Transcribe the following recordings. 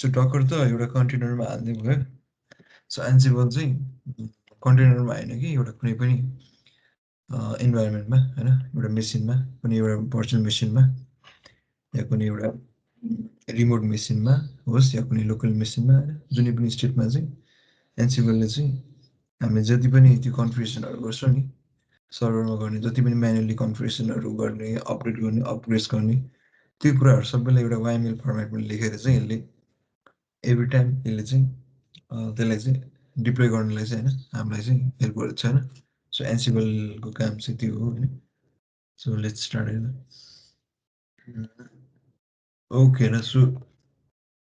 So डकर त एउटा कन्टेनरमा हाल्ने भयो। सो एन्सिबल चाहिँ कन्टेनरमा होइन कि एउटा कुनै पनि इन्भाइरोमेन्टमा होइन, एउटा मेसिनमा, कुनै एउटा भर्चुअल मेसिनमा या कुनै एउटा रिमोट मेसिनमा होस् या कुनै लोकल मेसिनमा होइन, जुनै पनि स्टेटमा चाहिँ एन्सिबलले चाहिँ हामीले जति पनि त्यो कन्फिगरेसनहरू गर्छौँ नि सर्भरमा गर्ने, जति पनि म्यानुअली कन्फिगरेसनहरू गर्ने, अपडेट गर्ने, अपग्रेड गर्ने, त्यो कुराहरू सबैलाई एउटा YML फर्मेटमा लेखेर चाहिँ यसले एभ्री टाइम यसले चाहिँ त्यसलाई चाहिँ डिप्लोय गर्नलाई चाहिँ होइन हामीलाई चाहिँ हेल्प गरेको छ होइन। सो एन्सिबलको काम चाहिँ त्यो हो होइन। सो लेट्स स्टार्ट होइन। ओके र सो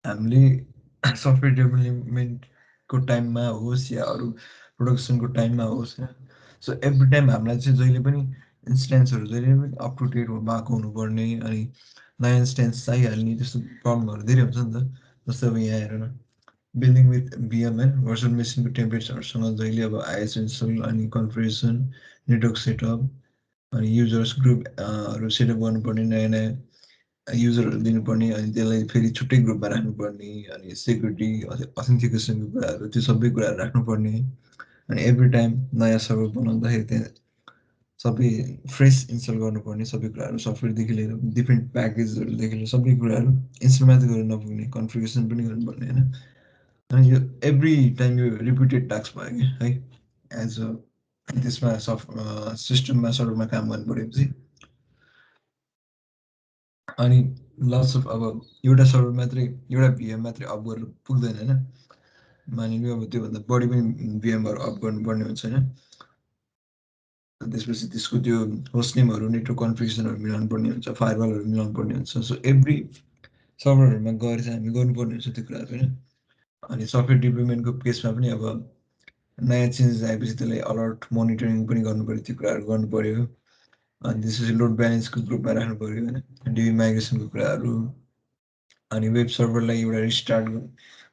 हामीले सफ्टवेयर डेभलपमेन्टको टाइममा होस् या अरू प्रोडक्सनको टाइममा होस् होइन, सो एभ्री टाइम हामीलाई चाहिँ जहिले पनि इन्स्टेन्सहरू जहिले पनि अप टु डेट भएको हुनुपर्ने, अनि नयाँ इन्स्टेन्स चाहिहाल्ने, त्यस्तो प्रब्लमहरू धेरै हुन्छ नि त। जस्तै अब यहाँ हेर न, बिल्डिङ विथ VM होइन, भर्चुअल मेसिनको टेम्पलेट्सहरूसँग जहिले अब ISO इन्स्टल अनि कन्फिगरेसन, नेटवर्क सेटअप, अनि युजर्स ग्रुपहरू सेटअप गर्नुपर्ने, नयाँ नयाँ युजरहरू दिनुपर्ने, अनि त्यसलाई फेरि छुट्टै ग्रुपमा राख्नुपर्ने, अनि सेक्युरिटी अथेन्टिकेसनको कुराहरू त्यो सबै कुराहरू राख्नुपर्ने, अनि एभ्री टाइम नयाँ सर्भर बनाउँदाखेरि त्यहाँ सबै फ्रेस इन्स्टल गर्नुपर्ने, सबै कुराहरू सफ्टवेयरदेखि लिएर डिफ्रेन्ट प्याकेजहरूदेखि लिएर सबै कुराहरू इन्स्टल मात्रै गरेर नपुग्ने, कन्फिगरेसन पनि गर्नुपर्ने होइन। अनि यो एभ्री टाइम यो रिपिटेड टास्क भयो कि है, एज अ त्यसमा सिस्टममा सर्भरमा काम गर्नु पऱ्योपछि। अनि लट्स अफ अब एउटा सर्भर मात्रै, एउटा VM मात्रै अप गरेर पुग्दैन होइन, मानिलियो अब त्योभन्दा बढी पनि VMहरू अप गर्नुपर्ने हुन्छ होइन। त्यसपछि त्यसको त्यो होस्ट नेमहरू, नेटवर्क कन्फिगरेसनहरू मिलाउनु पर्ने हुन्छ, फायरवालहरू मिलाउनु पर्ने हुन्छ। सो एभ्री सर्भरहरूमा गएर चाहिँ हामी गर्नुपर्ने हुन्छ त्यो कुराहरू होइन। अनि सफ्टवेयर डेभलपमेन्टको केसमा पनि अब नयाँ चेन्जेस आएपछि त्यसलाई अलर्ट मोनिटरिङ पनि गर्नु पऱ्यो, त्यो कुराहरू गर्नु पऱ्यो। अनि त्यसपछि लोड ब्यालेन्सको ग्रुपमा राख्नु पऱ्यो होइन, DB माइग्रेसनको कुराहरू, अनि वेब सर्भरलाई एउटा रिस्टार्ट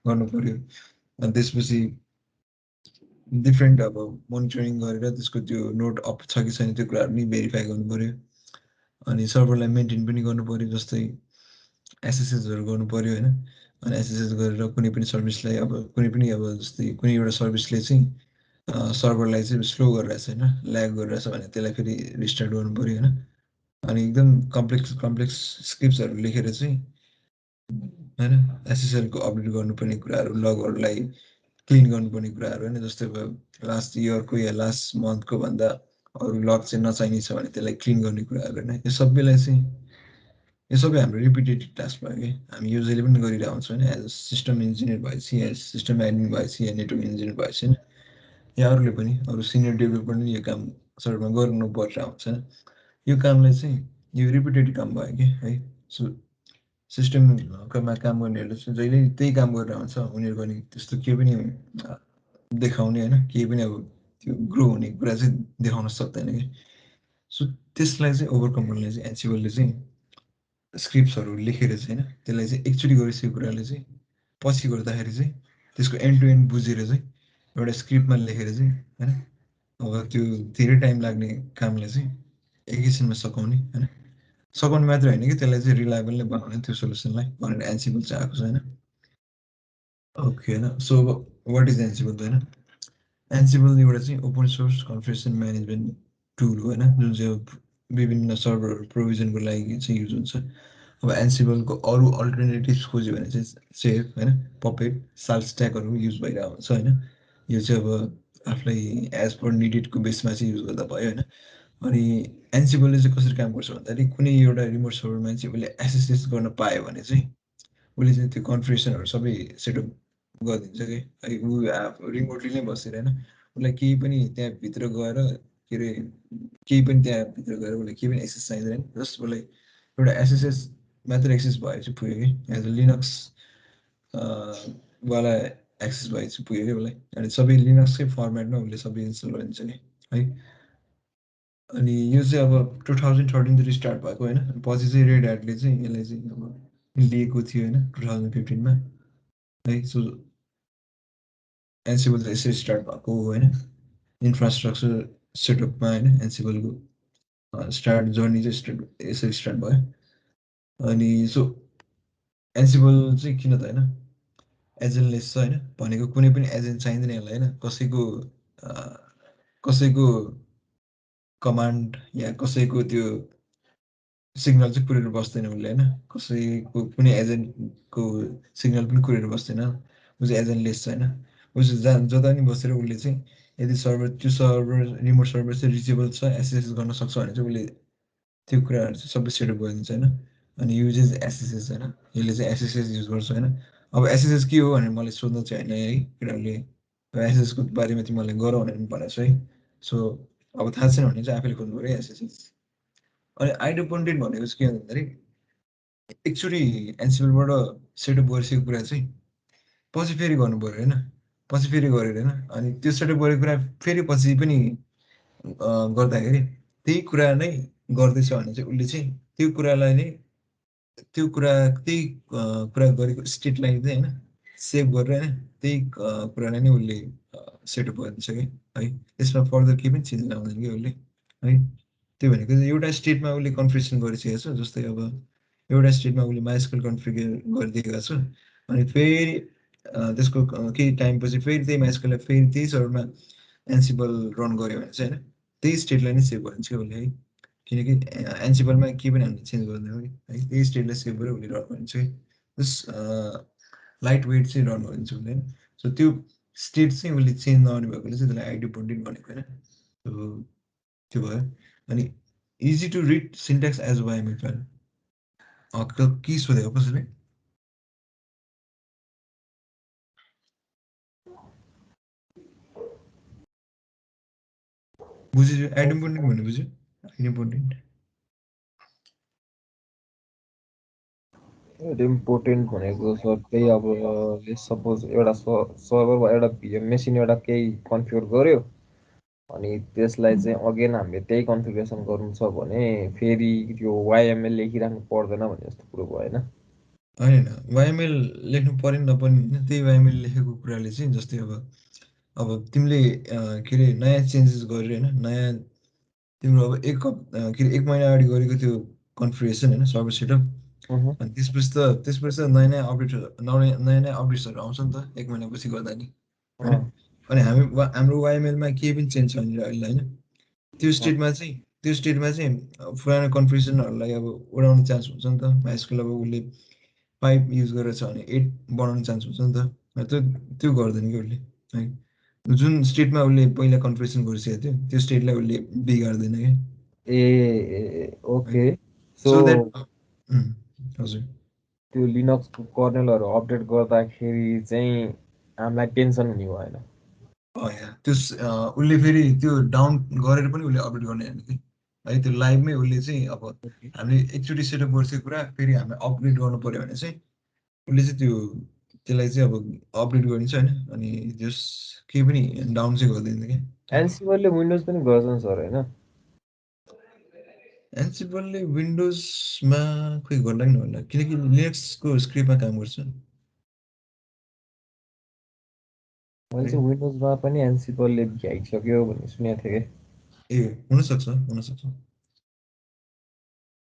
गर्नु पऱ्यो। अनि त्यसपछि डिफ्रेन्ट अब मोनिटरिङ गरेर त्यसको त्यो नोट अप छ कि छैन त्यो कुराहरू पनि भेरिफाई गर्नु पऱ्यो। अनि सर्भरलाई मेन्टेन पनि गर्नु पऱ्यो, जस्तै SSHहरू गर्नु पऱ्यो होइन। अनि SSH गरेर कुनै पनि सर्भिसलाई अब कुनै पनि अब जस्तै कुनै एउटा सर्भिसले चाहिँ सर्भरलाई चाहिँ स्लो गरिरहेछ होइन, ल्याग गरिरहेछ भने त्यसलाई फेरि रिस्टार्ट गर्नु पऱ्यो होइन। अनि एकदम कम्प्लेक्स स्क्रिप्ट्सहरू लेखेर चाहिँ होइन SSLको अपडेट गर्नुपर्ने कुराहरू, लगहरूलाई क्लिन गर्नुपर्ने कुराहरू होइन। जस्तै अब लास्ट इयरको या लास्ट मन्थको भन्दा अरू लग चाहिँ नचाहिने छ भने त्यसलाई क्लिन गर्ने कुराहरू होइन। यो सबैलाई चाहिँ यो सबै हाम्रो रिपिटेटिभ टास्क भयो कि हामी यो जहिले पनि गरिरहेको हुन्छौँ होइन, एज अ सिस्टम इन्जिनियर भएपछि या सिस्टम एडमिन भएपछि या नेटवर्क इन्जिनियर भएपछि होइन, या अरूले पनि अरू सिनियर डेभलपर पनि यो काम सर्भरमा गर्नु परिरहेको हुन्छ होइन। यो कामलाई चाहिँ यो रिपिटेटिभ काम भयो कि है। सो सिस्टममा काम गर्नेहरूले चाहिँ जहिले त्यही काम गरेर हुन्छ, उनीहरूको अनि त्यस्तो केही पनि देखाउने होइन, केही पनि अब त्यो ग्रो हुने कुरा चाहिँ देखाउन सक्दैन कि। सो त्यसलाई चाहिँ ओभरकम गर्नलाई चाहिँ एन्सिबलले चाहिँ स्क्रिप्ट्सहरू लेखेर चाहिँ होइन, त्यसलाई चाहिँ एकचोटि गरिसकेको कुराले चाहिँ पछि गर्दाखेरि चाहिँ त्यसको एन्ड टु एन्ड बुझेर चाहिँ एउटा स्क्रिप्टमा लेखेर चाहिँ होइन, अब त्यो धेरै टाइम लाग्ने कामलाई चाहिँ एकैछिनमा सकाउने होइन, सकाउनु मात्रै होइन कि त्यसलाई चाहिँ रिलायबल नै बनाउने त्यो सोल्युसनलाई भनेर एन्सिबल चाहिँ आएको छ होइन। ओके होइन, सो वाट इज एन्सिबल होइन, एन्सिबल एउटा चाहिँ open source configuration management tool हो होइन, जुन चाहिँ विभिन्न सर्भरहरू प्रोभिजनको लागि चाहिँ युज हुन्छ। अब एन्सिबलको अरू अल्टरनेटिभ्स खोज्यो भने चाहिँ सेफ होइन, पपेट, साल्टस्ट्याकहरू युज भइरहेको हुन्छ होइन। यो चाहिँ अब आफूलाई एज पर निडेडको बेसमा चाहिँ युज गर्दा भयो होइन। अनि एन्सिबलले चाहिँ कसरी काम गर्छ भन्दाखेरि कुनै एउटा रिमोट सर्भरमा चाहिँ उसले एसएसएस गर्न पायो भने चाहिँ उसले चाहिँ त्यो कन्फिगरेसनहरू सबै सेटअप गरिदिन्छ कि है। ऊ रिमोटली नै बसेर होइन, उसलाई केही पनि त्यहाँभित्र गएर के अरे केही पनि त्यहाँभित्र गएर उसलाई केही पनि एक्सेस चाहिँदैन, जस्ट उसलाई एउटा एसएसएस मात्र एक्सेस भएपछि पुग्यो कि, एज अ लिनक्स वाला एक्सेस भएपछि पुग्यो कि उसलाई। अनि सबै लिनक्सकै फर्मेटमा उसले सबै इन्स्टल गरिदिन्छ कि है। अनि यो चाहिँ अब 2013 स्टार्ट भएको होइन, पछि चाहिँ रेड ह्याटले चाहिँ यसलाई चाहिँ अब लिएको थियो होइन 2015मा है। सो एन्सिबल चाहिँ यसरी स्टार्ट भएको हो होइन, इन्फ्रास्ट्रक्चर सेटअपमा होइन एन्सिबलको स्टार्ट जर्नी चाहिँ यसरी स्टार्ट भयो। अनि सो एन्सिबल चाहिँ किन त होइन, एजेन्टलेस छ होइन, भनेको कुनै पनि एजेन्ट चाहिँदैन यसलाई होइन, कसैको कमान्ड या कसैको त्यो सिग्नल चाहिँ कुरेर बस्दैन उसले होइन, कसैको कुनै एजेन्टको सिग्नल पनि कुरेर बस्दैन, ऊ चाहिँ एजेन्टलेस छ होइन। ऊ चाहिँ जता पनि बसेर उसले चाहिँ यदि त्यो सर्भर रिमोट सर्भर चाहिँ रिचेबल छ, एक्सेस गर्न सक्छ भने चाहिँ उसले त्यो कुराहरू चाहिँ सबै सेटअप गरिदिन्छ होइन। अनि युजेस एसएसएस होइन, यसले चाहिँ एसएसएस युज गर्छ होइन। अब एसएसएस के हो भनेर मलाई सोध्नु चाहिँ होइन है केटाहरूले, एसएसएसको बारेमा चाहिँ मलाई गर भनेर पनि भनेको छ है। सो अब थाहा छैन भने चाहिँ आफैले खोज्नु पऱ्यो एसएसएस। अनि आइडो कन्टेन्ट भनेको चाहिँ के भन्दाखेरि एकचोटि एनसिपलबाट सेटअप गरिसकेको कुरा चाहिँ पछि फेरि गर्नु पऱ्यो होइन, पछि फेरि गरेर होइन। अनि त्यो सेटअप गरेको कुरा फेरि पछि पनि गर्दाखेरि त्यही कुरा नै गर्दैछ भने चाहिँ उसले चाहिँ त्यो कुरालाई नै त्यो कुरा त्यही कुरा गरेको स्टेटलाई चाहिँ होइन सेभ गरेर होइन त्यही कुरालाई नै उसले सेटअप गरिदिन्छ कि है। त्यसमा फर्दर केही पनि चेन्ज ल्याउँदैन कि उसले है। त्यो भनेको चाहिँ एउटा स्टेटमा उसले कन्फिग्रेसन गरिसकेको छ, जस्तै अब एउटा स्टेटमा उसले माइस्कुल कन्फिगर गरिदिएको छ, अनि फेरि त्यसको केही टाइमपछि फेरि त्यही माइस्कुललाई फेरि त्यही सर्भरमा एन्सिबल रन गऱ्यो भने चाहिँ होइन त्यही स्टेटलाई नै सेभ गरिदिन्छ कि उसले है। किनकि एन्सिबलमा केही पनि हामीले चेन्ज गर्दैनौँ कि है, त्यही स्टेटलाई सेभ गरेर उसले रन गरिदिन्छ कि जस लाइट वेट चाहिँ रन गरिदिन्छ उसले होइन। सो त्यो स्टेट चाहिँ उसले चेन्ज नगर्ने भएकोले चाहिँ त्यसलाई आइडी पोन्टिन भनेको होइन। सो त्यो भयो। अनि easy to read syntax as YAML file के सोधेको कसैले बुझ्यो? आइडेम्पोन्टेन्ट भन्ने बुझ्यो? आइडेम्पोन्टेन्ट इम्पोर्टेन्ट भनेको सर त्यही अब सपोज एउटा सर्भर वा एउटा भिएम मेसिन एउटा केही कन्फिगर गर्यो अनि त्यसलाई चाहिँ अगेन हामीले त्यही कन्फिगरेसन गर्नु छ भने फेरि त्यो वाइएमएल लेखिराख्नु पर्दैन भन्ने जस्तो कुरो भयो होइन? होइन, वाइएमएल लेख्नु पऱ्यो नपर्ने होइन, त्यही वाइएमएल लेखेको कुराले चाहिँ जस्तै अब तिमीले के अरे नयाँ चेन्जेस गरेर होइन, नयाँ तिम्रो अब के अरे 1 महिना अगाडि गरेको त्यो कन्फिगरेसन होइन सर्भर सेटअप, अनि त्यसपछि त नयाँ नयाँ अपडेटहरू नयाँ नयाँ अपडेट्सहरू आउँछ नि त 1 महिनापछि गर्दा नि होइन। अनि हाम्रो वाइएमएलमा केही पनि चेन्ज छैन अहिले होइन। त्यो स्टेटमा चाहिँ पुरानो कन्फ्युजनहरूलाई अब उडाउने चान्स हुन्छ नि त। माइस्कुल अब उसले 5 युज गरेर छ भने 8 बनाउने चान्स हुन्छ नि त। त्यो गर्दैन कि उसले है। जुन स्टेटमा उसले पहिला कन्फ्युजन गरिसकेको थियो त्यो स्टेटलाई उसले बिगार्दैन क्या ए है। ओके। सो सो द्याट हजुर त्यो लिनक्सको कर्नेलहरू अपडेट गर्दाखेरि चाहिँ हामीलाई टेन्सन हुने भएन। त्यो उसले फेरि त्यो डाउन गरेर पनि उसले अपडेट गर्ने होइन कि है। त्यो लाइभमै उसले चाहिँ अब हामीले एकचोटि सेटअप गरिसकेको कुरा फेरि हामीले अपग्रेड गर्नु पऱ्यो भने चाहिँ उसले चाहिँ त्यसलाई चाहिँ अब अपडेट गरिदिन्छ होइन। अनि त्यस केही पनि डाउन चाहिँ गरिदिँदैन क्या। एनसिबलले विन्डोज पनि गर्छ नि सर होइन? एन्सिबलले विन्डोजमा खोइ गर्ला कि नगर्ला, किनकि लिनक्सको स्क्रिप्टमा काम गर्छ मैले है। चाहिँ विन्डोजमा पनि एनसिबलले भ्याइसक्यो भन्ने सुनेको थिएँ कि। ए हुनसक्छ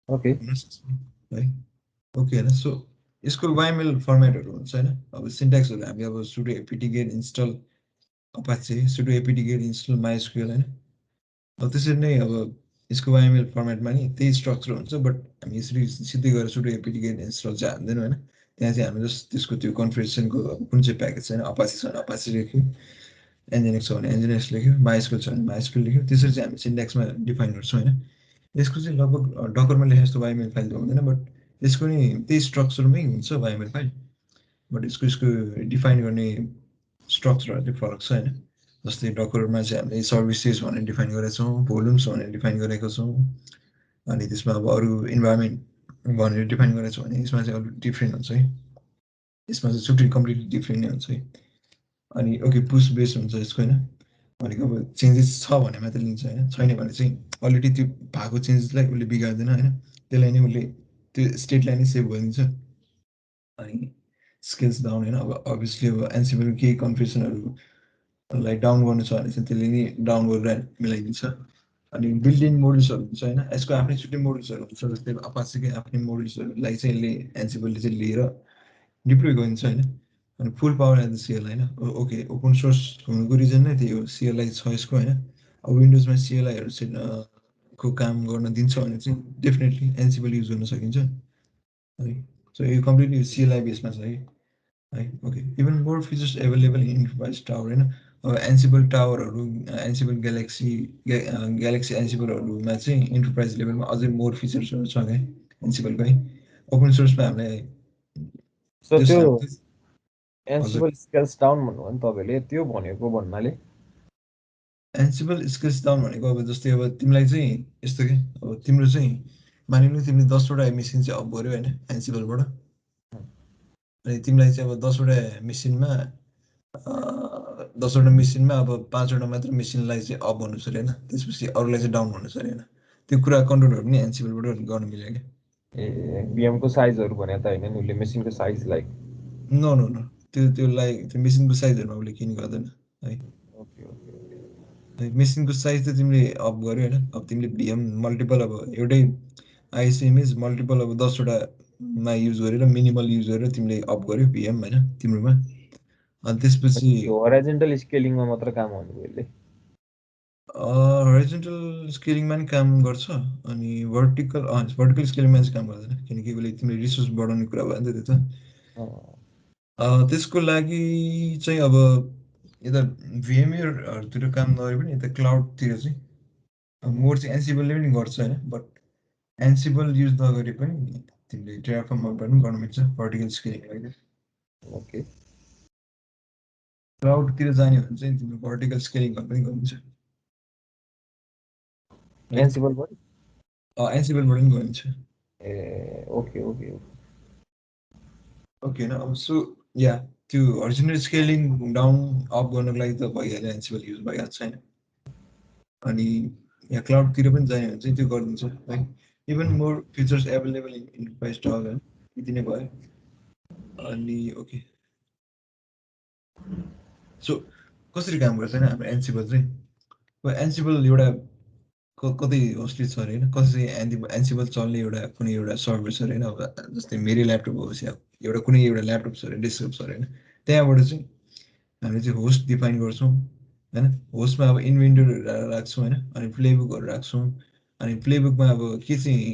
ओके। है। ओके होइन। सो यसको वाइएमएल फर्मेटहरू हुन्छ होइन। अब सिन्ट्याक्सहरू हामी अब sudo APT get install Apache, sudo APT get install MySQL होइन। अब त्यसरी नै अब यसको वाइएमएल फर्मेटमा नि त्यही स्ट्रक्चर हुन्छ, बट हामी यसरी सिधै गएर सुडो एपिटी गेट इन्स्टल चाहिँ हाल्दैनौँ होइन। त्यहाँ चाहिँ हामी जस्ट त्यसको त्यो कन्फिगरेसनको कुन चाहिँ प्याकेज छ होइन, अपाचे छ भने अपाचे लेख्यो, एनजिएनएक्स छ भने एनजिएनएक्स लेख्यो, माइस्क्युएल छ भने माइस्क्युएल लेख्यो, त्यसरी चाहिँ हामी सिन्ट्याक्समा डिफाइन गर्छौँ होइन। यसको चाहिँ लगभग डकरमा लेखे जस्तो वाइएमएल फाइल त हुँदैन, बट यसको नि त्यही स्ट्रक्चरमै हुन्छ वाइएमएल फाइल, बट यसको डिफाइन गर्ने स्ट्रक्चरहरू चाहिँ फरक छ होइन। जस्तै डकरमा चाहिँ हामीले सर्भिसेस भनेर डिफाइन गरेका छौँ, भोल्युम्स भनेर डिफाइन गरेको छौँ, अनि त्यसमा अब अरू इन्भाइरोमेन्ट भनेर डिफाइन गरेको छौँ भने यसमा चाहिँ अलिक डिफ्रेन्ट हुन्छ है। यसमा चाहिँ छुट्टै कम्प्लिटली डिफ्रेन्ट नै हुन्छ है। अनि ओके पुस बेस हुन्छ यसको होइन, भनेको अब चेन्जेस छ भने मात्रै लिन्छ होइन, छैन भने चाहिँ अलरेडी त्यो भएको चेन्जेसलाई उसले बिगार्दैन होइन, त्यसलाई नै उसले त्यो स्टेटलाई नै सेभ गरिदिन्छ। अनि स्किल्स डाउन होइन, अब अभियसली अब एनसिबल केही कन्फ्युजनहरूलाई डाउन गर्नु छ भने चाहिँ त्यसले नै डाउन गरेर मिलाइदिन्छ। अनि बिल्डिङ मोडल्सहरू हुन्छ होइन, यसको आफ्नै छुट्टै मोडल्सहरू हुन्छ, जस्तै अपाचेकै आफ्नै मोडल्सहरूलाई चाहिँ यसले एनसिबलले चाहिँ लिएर डिप्लोय गरिदिन्छ होइन। अनि फुल पावर एट द सिएल होइन ओके ओपन सोर्स हुनुको रिजन नै त्यही हो सिएलआई छ यसको होइन अब विन्डोजमा सिएलआईहरू चाहिँ को काम गर्न दिन्छ भने चाहिँ डेफिनेटली एन्सिबल युज गर्न सकिन्छ है सो यो कम्प्लिटली सिएलआई बेसमा छ है okay even more features available in enterprise tower होइन अब एन्सिबल टावरहरू एन्सिबल ग्यालेक्सी एन्सिबलहरूमा चाहिँ इन्टरप्राइज लेभलमा अझै मोर फिचर्सहरू छ क्या एन्सिबलको है ओपन सोर्समा हामीलाई सो त्यो जस्ट हजुर एन्सिबल स्केल्स डाउन भन्नुभयो नि तपाईँले त्यो भनेको भन्नाले एन्सिबल स्केल्स डाउन भनेको अब जस्तै अब तिमीलाई चाहिँ यस्तो के अब तिम्रो चाहिँ मानिलिनु तिमीले 10वटा मेसिन चाहिँ अप गर्यो होइन एन्सिबलबाट अनि तिमीलाई चाहिँ अब 10वटा मेसिनमा 10वटा मेसिनमा अब 5वटा मात्र मेसिनलाई चाहिँ अप गर्नु छ अरे होइन त्यसपछि अरूलाई चाहिँ डाउन गर्नु छ अरे होइन त्यो कुरा कन्ट्रोलहरू पनि एन्सिबलबाट गर्नु मिल्यो क्या ए बिएमको साइजहरू भने त होइन नि उसले मेसिनको size like no no no त्यो मेसिनको साइजहरूमा उसले केही गर्दैन है ओके ओके मेसिनको साइज त तिमीले अप गर्यो होइन अब तिमीले भिएम मल्टिपल अब एउटै आइएससी इमेज मल्टिपल अब 10वटामा युज गरेर मिनिमल युज गरेर तिमीले अप गर्यो भिएम होइन तिम्रोमा अनि त्यसपछि हराइजेन्टल स्केलिङमा मात्र काम हुने यसले हरिजेन्टल स्केलिङमा नि काम गर्छ अनि भर्टिकल स्केलिङमा चाहिँ काम गर्दैन किनकि उसले तिमीले रिसोर्स बढाउने कुरा भयो नि त त्यो अँ, त त्यसको लागि चाहिँ अब यता भिएमएहरूतिर काम नगरे पनि यता क्लाउडतिर चाहिँ मोर चाहिँ एन्सिबलले पनि गर्छ होइन बट एन्सिबल युज नगरे पनि तिमीले टेराफर्मबाट पनि गर्न मिल्छ भर्टिकल स्केलिङ लागि ओके क्लाउडतिर जाने भने चाहिँ तिम्रो भर्टिकल स्केलिङ पनि गरिन्छ है एन्सिबलबाट एन्सिबलबाट पनि गरिन्छ ए ओके ओके ओके होइन अब सो या त्यो हरिजिनल स्केलिङ डाउन अप गर्नको लागि त भइहाल्यो एन्सिबल युज भइहाल्छ होइन अनि यहाँ क्लाउडतिर पनि जाने भने चाहिँ त्यो गरिदिन्छ है even more features available in enterprise tower होइन यति नै भयो अनि ओके सो कसरी काम गर्छ होइन हाम्रो एन्सिबल चाहिँ अब एन्सिबल एउटा कतै होस्टेज छ अरे होइन कसै एन्सिबल चल्ने एउटा कुनै एउटा सर्भर छ अरे होइन अब जस्तै मेरै ल्यापटप होस् या एउटा कुनै एउटा ल्यापटप छ अरे डेस्कटप छ अरे होइन त्यहाँबाट चाहिँ हामीले चाहिँ होस्ट डिफाइन गर्छौँ होइन होस्टमा अब इन्भेन्टरहरू राख्छौँ होइन अनि प्लेबुकहरू राख्छौँ अनि प्लेबुकमा अब के चाहिँ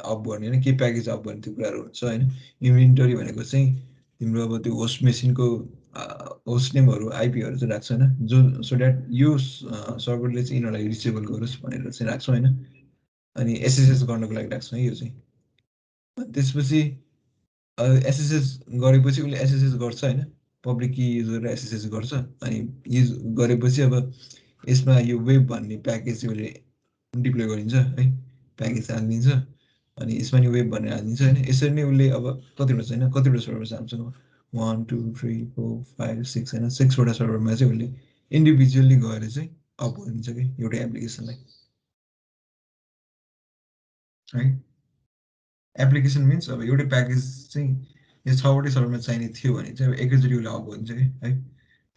अप गर्ने होइन के प्याकेज अप गर्ने त्यो कुराहरू हुन्छ होइन इन्भेन्टरी भनेको चाहिँ तिम्रो अब त्यो होस्ट मेसिनको होस्ट नेमहरू आइपीहरू चाहिँ राख्छ होइन जो सो द्याट यो सर्भरले चाहिँ यिनीहरूलाई रिचेबल गरोस् भनेर चाहिँ राख्छौँ होइन अनि एसएसएस गर्नको लागि राख्छौँ है यो चाहिँ अनि त्यसपछि एसएसएस गरेपछि उसले एसएसएस गर्छ होइन पब्लिक की युज गरेर एसएसएस गर्छ अनि युज गरेपछि अब यसमा यो वेब भन्ने प्याकेज चाहिँ उसले डिप्लोय गरिन्छ है प्याकेज हालिदिन्छ अनि यसमा नि वेब भनेर हालिदिन्छ होइन यसरी नै उसले अब कतिवटा छैन कतिवटा सर्भर छ हामीसँग 1 2 3 4 5 6 होइन 6वटा सर्भरमा चाहिँ उसले इन्डिभिजुअली गएर चाहिँ अप गरिदिन्छ कि एउटै एप्लिकेसनलाई है एप्लिकेसन मिन्स अब एउटै प्याकेज चाहिँ यो 6वटै सर्भरमा चाहिने थियो भने चाहिँ अब एकैचोटि उसले अप गरिदिन्छ कि है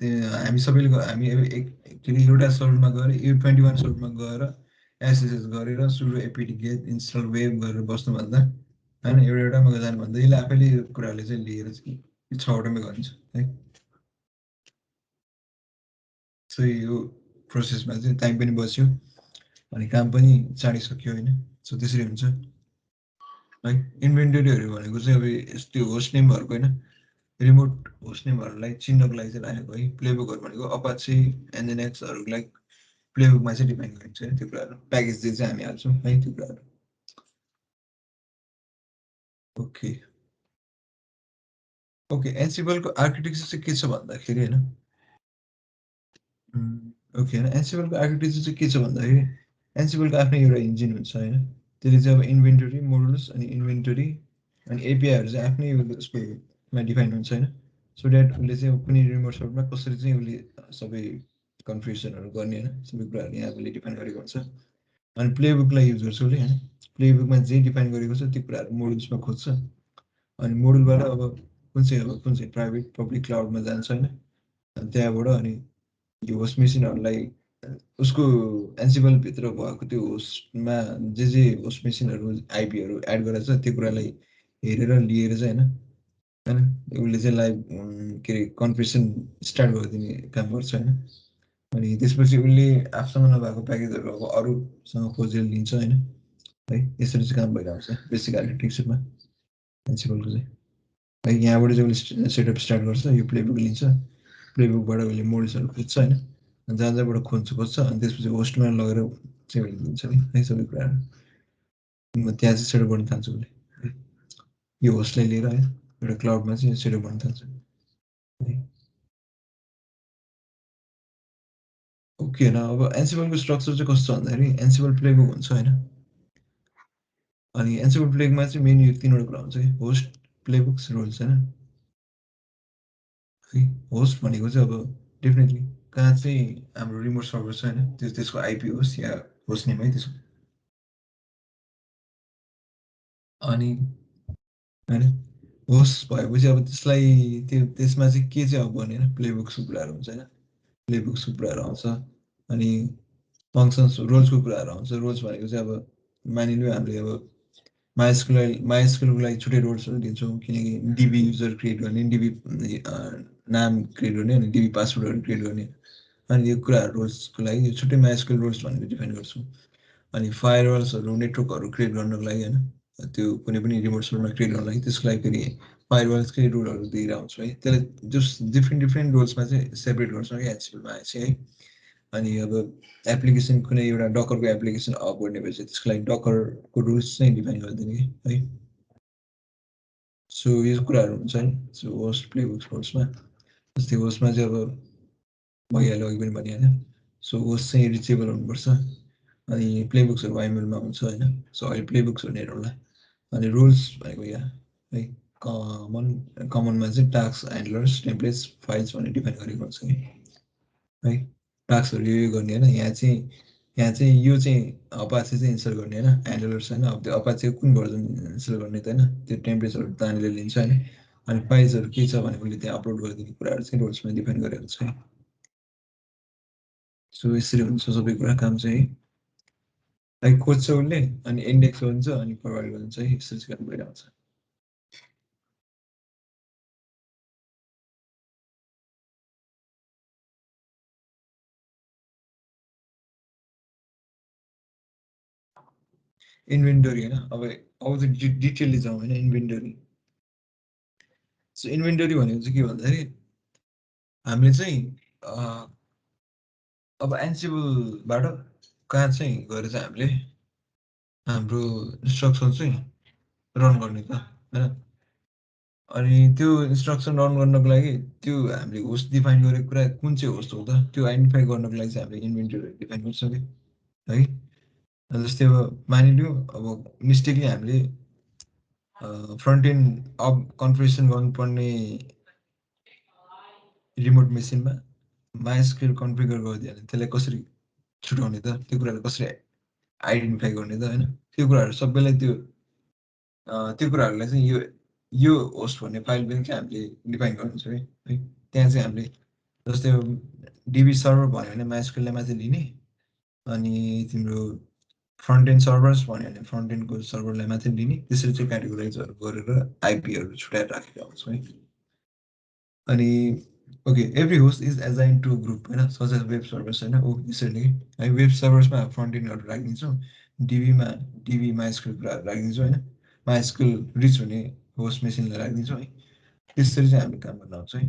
त्यो हामी सबैले हामी अब के अरे एउटा सर्भरमा गएर यो 21 सर्भरमा गएर एसएसएस गरेर sudo APT get install web गरेर बस्नुभन्दा होइन एउटा एउटामा जानुभन्दा यसले आफैले यो कुराहरूले चाहिँ लिएर चाहिँ यो 6वटामै गरिन्छ है सो यो प्रोसेसमा चाहिँ टाइम पनि बच्यो अनि काम पनि चाँडै सक्यो होइन सो त्यसरी हुन्छ है इन्भेन्टरीहरू भनेको चाहिँ अब यस्तो होस्ट नेमहरूको होइन रिमोट होस्ट नेमहरूलाई चिन्नको लागि चाहिँ राखेको है प्लेबुकहरू भनेको अपाचे एनएनएक्सहरूलाई प्लेबुकमा चाहिँ डिफाइन गरिन्छ है त्यो कुराहरू प्याकेज चाहिँ हामी हाल्छौँ है त्यो कुराहरू ओके ओके एनसिबलको आर्किटेक्चर चाहिँ के छ भन्दाखेरि होइन ओके होइन एनसिबलको आर्किटेक्चर चाहिँ के छ भन्दाखेरि एनसिबलको आफ्नै एउटा इन्जिन हुन्छ होइन त्यसले चाहिँ अब इन्भेन्टरी मोडल्स अनि इन्भेन्टरी अनि एपिआईहरू चाहिँ आफ्नै उसकोमा डिफाइन हुन्छ होइन सो द्याट उसले चाहिँ कुनै रिमोट सर्भरमा कसरी चाहिँ उसले सबै कन्फ्युजनहरू गर्ने होइन सबै कुराहरू यहाँ उसले डिफाइन गरेको हुन्छ अनि प्लेबुकलाई युज गर्छ उसले होइन प्लेबुकमा जे डिफाइन गरेको छ त्यो कुराहरू मोडल्समा खोज्छ अनि मोडलबाट अब कुन चाहिँ प्राइभेट पब्लिक क्लाउडमा जान्छ होइन अनि त्यहाँबाट अनि यो होस्ट मेसिनहरूलाई उसको एन्सिबलभित्र भएको त्यो होस्टमा जे होस्ट मेसिनहरू आइपीहरू एड गरेर छ त्यो कुरालाई हेरेर लिएर चाहिँ होइन होइन उसले चाहिँ लाइभ के अरे कन्फरेसन स्टार्ट गरिदिने काम गर्छ होइन अनि त्यसपछि उसले आफूसँग नभएको प्याकेजहरू अब अरूसँग खोजेर लिन्छ होइन है यसरी चाहिँ काम भइरहेको छ बेसिक आर्किटेक्चरमा एन्सिबलको चाहिँ है यहाँबाट चाहिँ उसले सेटअप स्टार्ट गर्छ यो प्लेबुक लिन्छ प्लेबुकबाट उसले मोड्सहरू खोज्छ होइन जहाँ जहाँबाट खोज्छ अनि त्यसपछि होस्टमा लगेर चाहिँ उसले दिन्छ कि है सबै कुराहरू त्यहाँ चाहिँ सेटअप गर्न थाल्छ उसले है यो होस्टलाई लिएर है एउटा क्लाउडमा चाहिँ सेटअप गर्न थाल्छ है ओके होइन अब एन्सिबलको स्ट्रक्चर चाहिँ कस्तो छ भन्दाखेरि एन्सिबल प्लेबुक हुन्छ होइन अनि एन्सिबल प्लेबुकमा चाहिँ मेन यो तिनवटा कुरा हुन्छ कि होस्ट प्लेबुक्स रोल्स होइन है होस्ट भनेको चाहिँ अब डेफिनेटली कहाँ चाहिँ हाम्रो रिमोट सर्भर छ होइन त्यसको आइपी होस् या होस्ट नेम है त्यसको अनि होइन होस्ट भएपछि अब त्यसलाई त्यसमा चाहिँ के चाहिँ अब भने होइन प्लेबुक्सको कुराहरू हुन्छ होइन प्लेबुक्सको कुराहरू आउँछ अनि फङ्सन्स रोल्सको कुराहरू आउँछ रोल्स भनेको चाहिँ अब मानिलियो हामीले अब माइएसक्युएलको लागि छुट्टै रोल्सहरू दिन्छौँ किनकि डिबी युजर क्रिएट गर्ने डिबी नाम क्रिएट गर्ने अनि डिबी पासवर्डहरू क्रिएट गर्ने अनि यो कुराहरू रोल्सको लागि यो छुट्टै माइएसक्युएल रोल्स भनेर डिफाइन गर्छौँ अनि फायरवाल्सहरू नेटवर्कहरू क्रिएट गर्नको लागि होइन त्यो कुनै पनि रिमोट सर्भरमा क्रिएट गर्नको लागि त्यसको लागि फेरि फायरवाल्सकै रोलहरू दिएर आउँछ है त्यसलाई जस डिफ्रेन्ट डिफ्रेन्ट रोल्समा चाहिँ सेपरेट गर्छौँ कि एचसिएलमा चाहिँ है अनि अब एप्लिकेसन कुनै एउटा डकरको एप्लिकेसन अप गर्ने भएपछि त्यसको लागि डकरको रुल्स चाहिँ डिफाइन गरिदिने है सो यो कुराहरू हुन्छ नि सो होस्ट प्लेबुक होस्टमा जस्तै होस्टमा चाहिँ अब भइहाल्यो अघि पनि भने होइन सो होस्ट चाहिँ रिचेबल हुनुपर्छ अनि प्लेबुक्सहरू वाइमेलमा हुन्छ होइन सो अहिले प्लेबुक्सहरू हेरौँला अनि रुल्स भनेको यहाँ है कमनमा चाहिँ टास्क ह्यान्डलर्स टेम्प्लेट्स फाइल्स भनेर डिफाइन गरेको हुन्छ कि है टास्कहरू यो गर्ने होइन यहाँ चाहिँ यो चाहिँ अपाचे चाहिँ इन्स्टल गर्ने होइन ह्यान्डलर्स होइन अब त्यो अपाचेको कुन भर्जन इन्स्टल गर्ने त होइन त्यो टेम्परेचरहरू तानेर लिन्छ होइन अनि फाइल्सहरू के छ भने उसले त्यहाँ अपलोड गरिदिने कुराहरू चाहिँ रोल्समा डिपेन्ड गरेको हुन्छ है सो यसरी हुन्छ सबै कुरा काम चाहिँ है लाइक खोज्छ उसले अनि इन्डेक्स हुन्छ अनि प्रोभाइड गरिदिन्छ है यसरी चाहिँ काम भइरहेको छ इन्भेन्टरी होइन अब चाहिँ डिटेलली जाउँ होइन इन्भेन्टरी सो इन्भेन्टरी भनेको चाहिँ के भन्दाखेरि हामीले चाहिँ अब एन्सिबलबाट कहाँ चाहिँ गएर चाहिँ हामीले हाम्रो इन्स्ट्रक्सन चाहिँ रन गर्ने त होइन अनि त्यो इन्स्ट्रक्सन रन गर्नको लागि त्यो हामीले होस्ट डिफाइन गरेको कुरा कुन चाहिँ होस्ट हो त त्यो आइडेन्टिफाई गर्नको लागि चाहिँ हामीले इन्भेन्टरी डिफाइन गर्छ कि है जस्तै अब मानिलियो अब मिस्टेकली हामीले फ्रन्ट एन्ड अप कन्फिगरेसन गर्नुपर्ने रिमोट मेसिनमा माइस्क्रिल कन्फिगर गरिदियो भने त्यसलाई कसरी छुटाउने त त्यो कुरालाई कसरी आइडेन्टिफाई गर्ने त होइन त्यो कुराहरू सबैलाई त्यो कुराहरूलाई चाहिँ यो होस्ट भन्ने फाइल पनि चाहिँ हामीले डिफाइन गर्नुहुन्छ है त्यहाँ चाहिँ हामीले जस्तै डिबी सर्भर भन्यो भने माइस्क्रिललाई मात्रै लिने अनि तिम्रो फ्रन्ट एन्ड सर्भर्स भन्यो भने फ्रन्ट एन्डको सर्भरलाई मात्रै लिने त्यसरी चाहिँ क्याटेगोराइजहरू गरेर आइपीहरू छुट्याएर राखेका हुन्छौँ है अनि okay every host is assign to group होइन सच एज वेब सर्भर्स होइन ओ यसरी नै है वेब सर्भर्समा फ्रन्ट एन्डहरू राखिदिन्छौँ डिबीमा डिबी माइस्कुल कुराहरू राखिदिन्छौँ होइन माइस्कुल रिच हुने होस्ट मेसिनलाई राखिदिन्छौँ है त्यसरी चाहिँ हामीले काम गर्न आउँछ है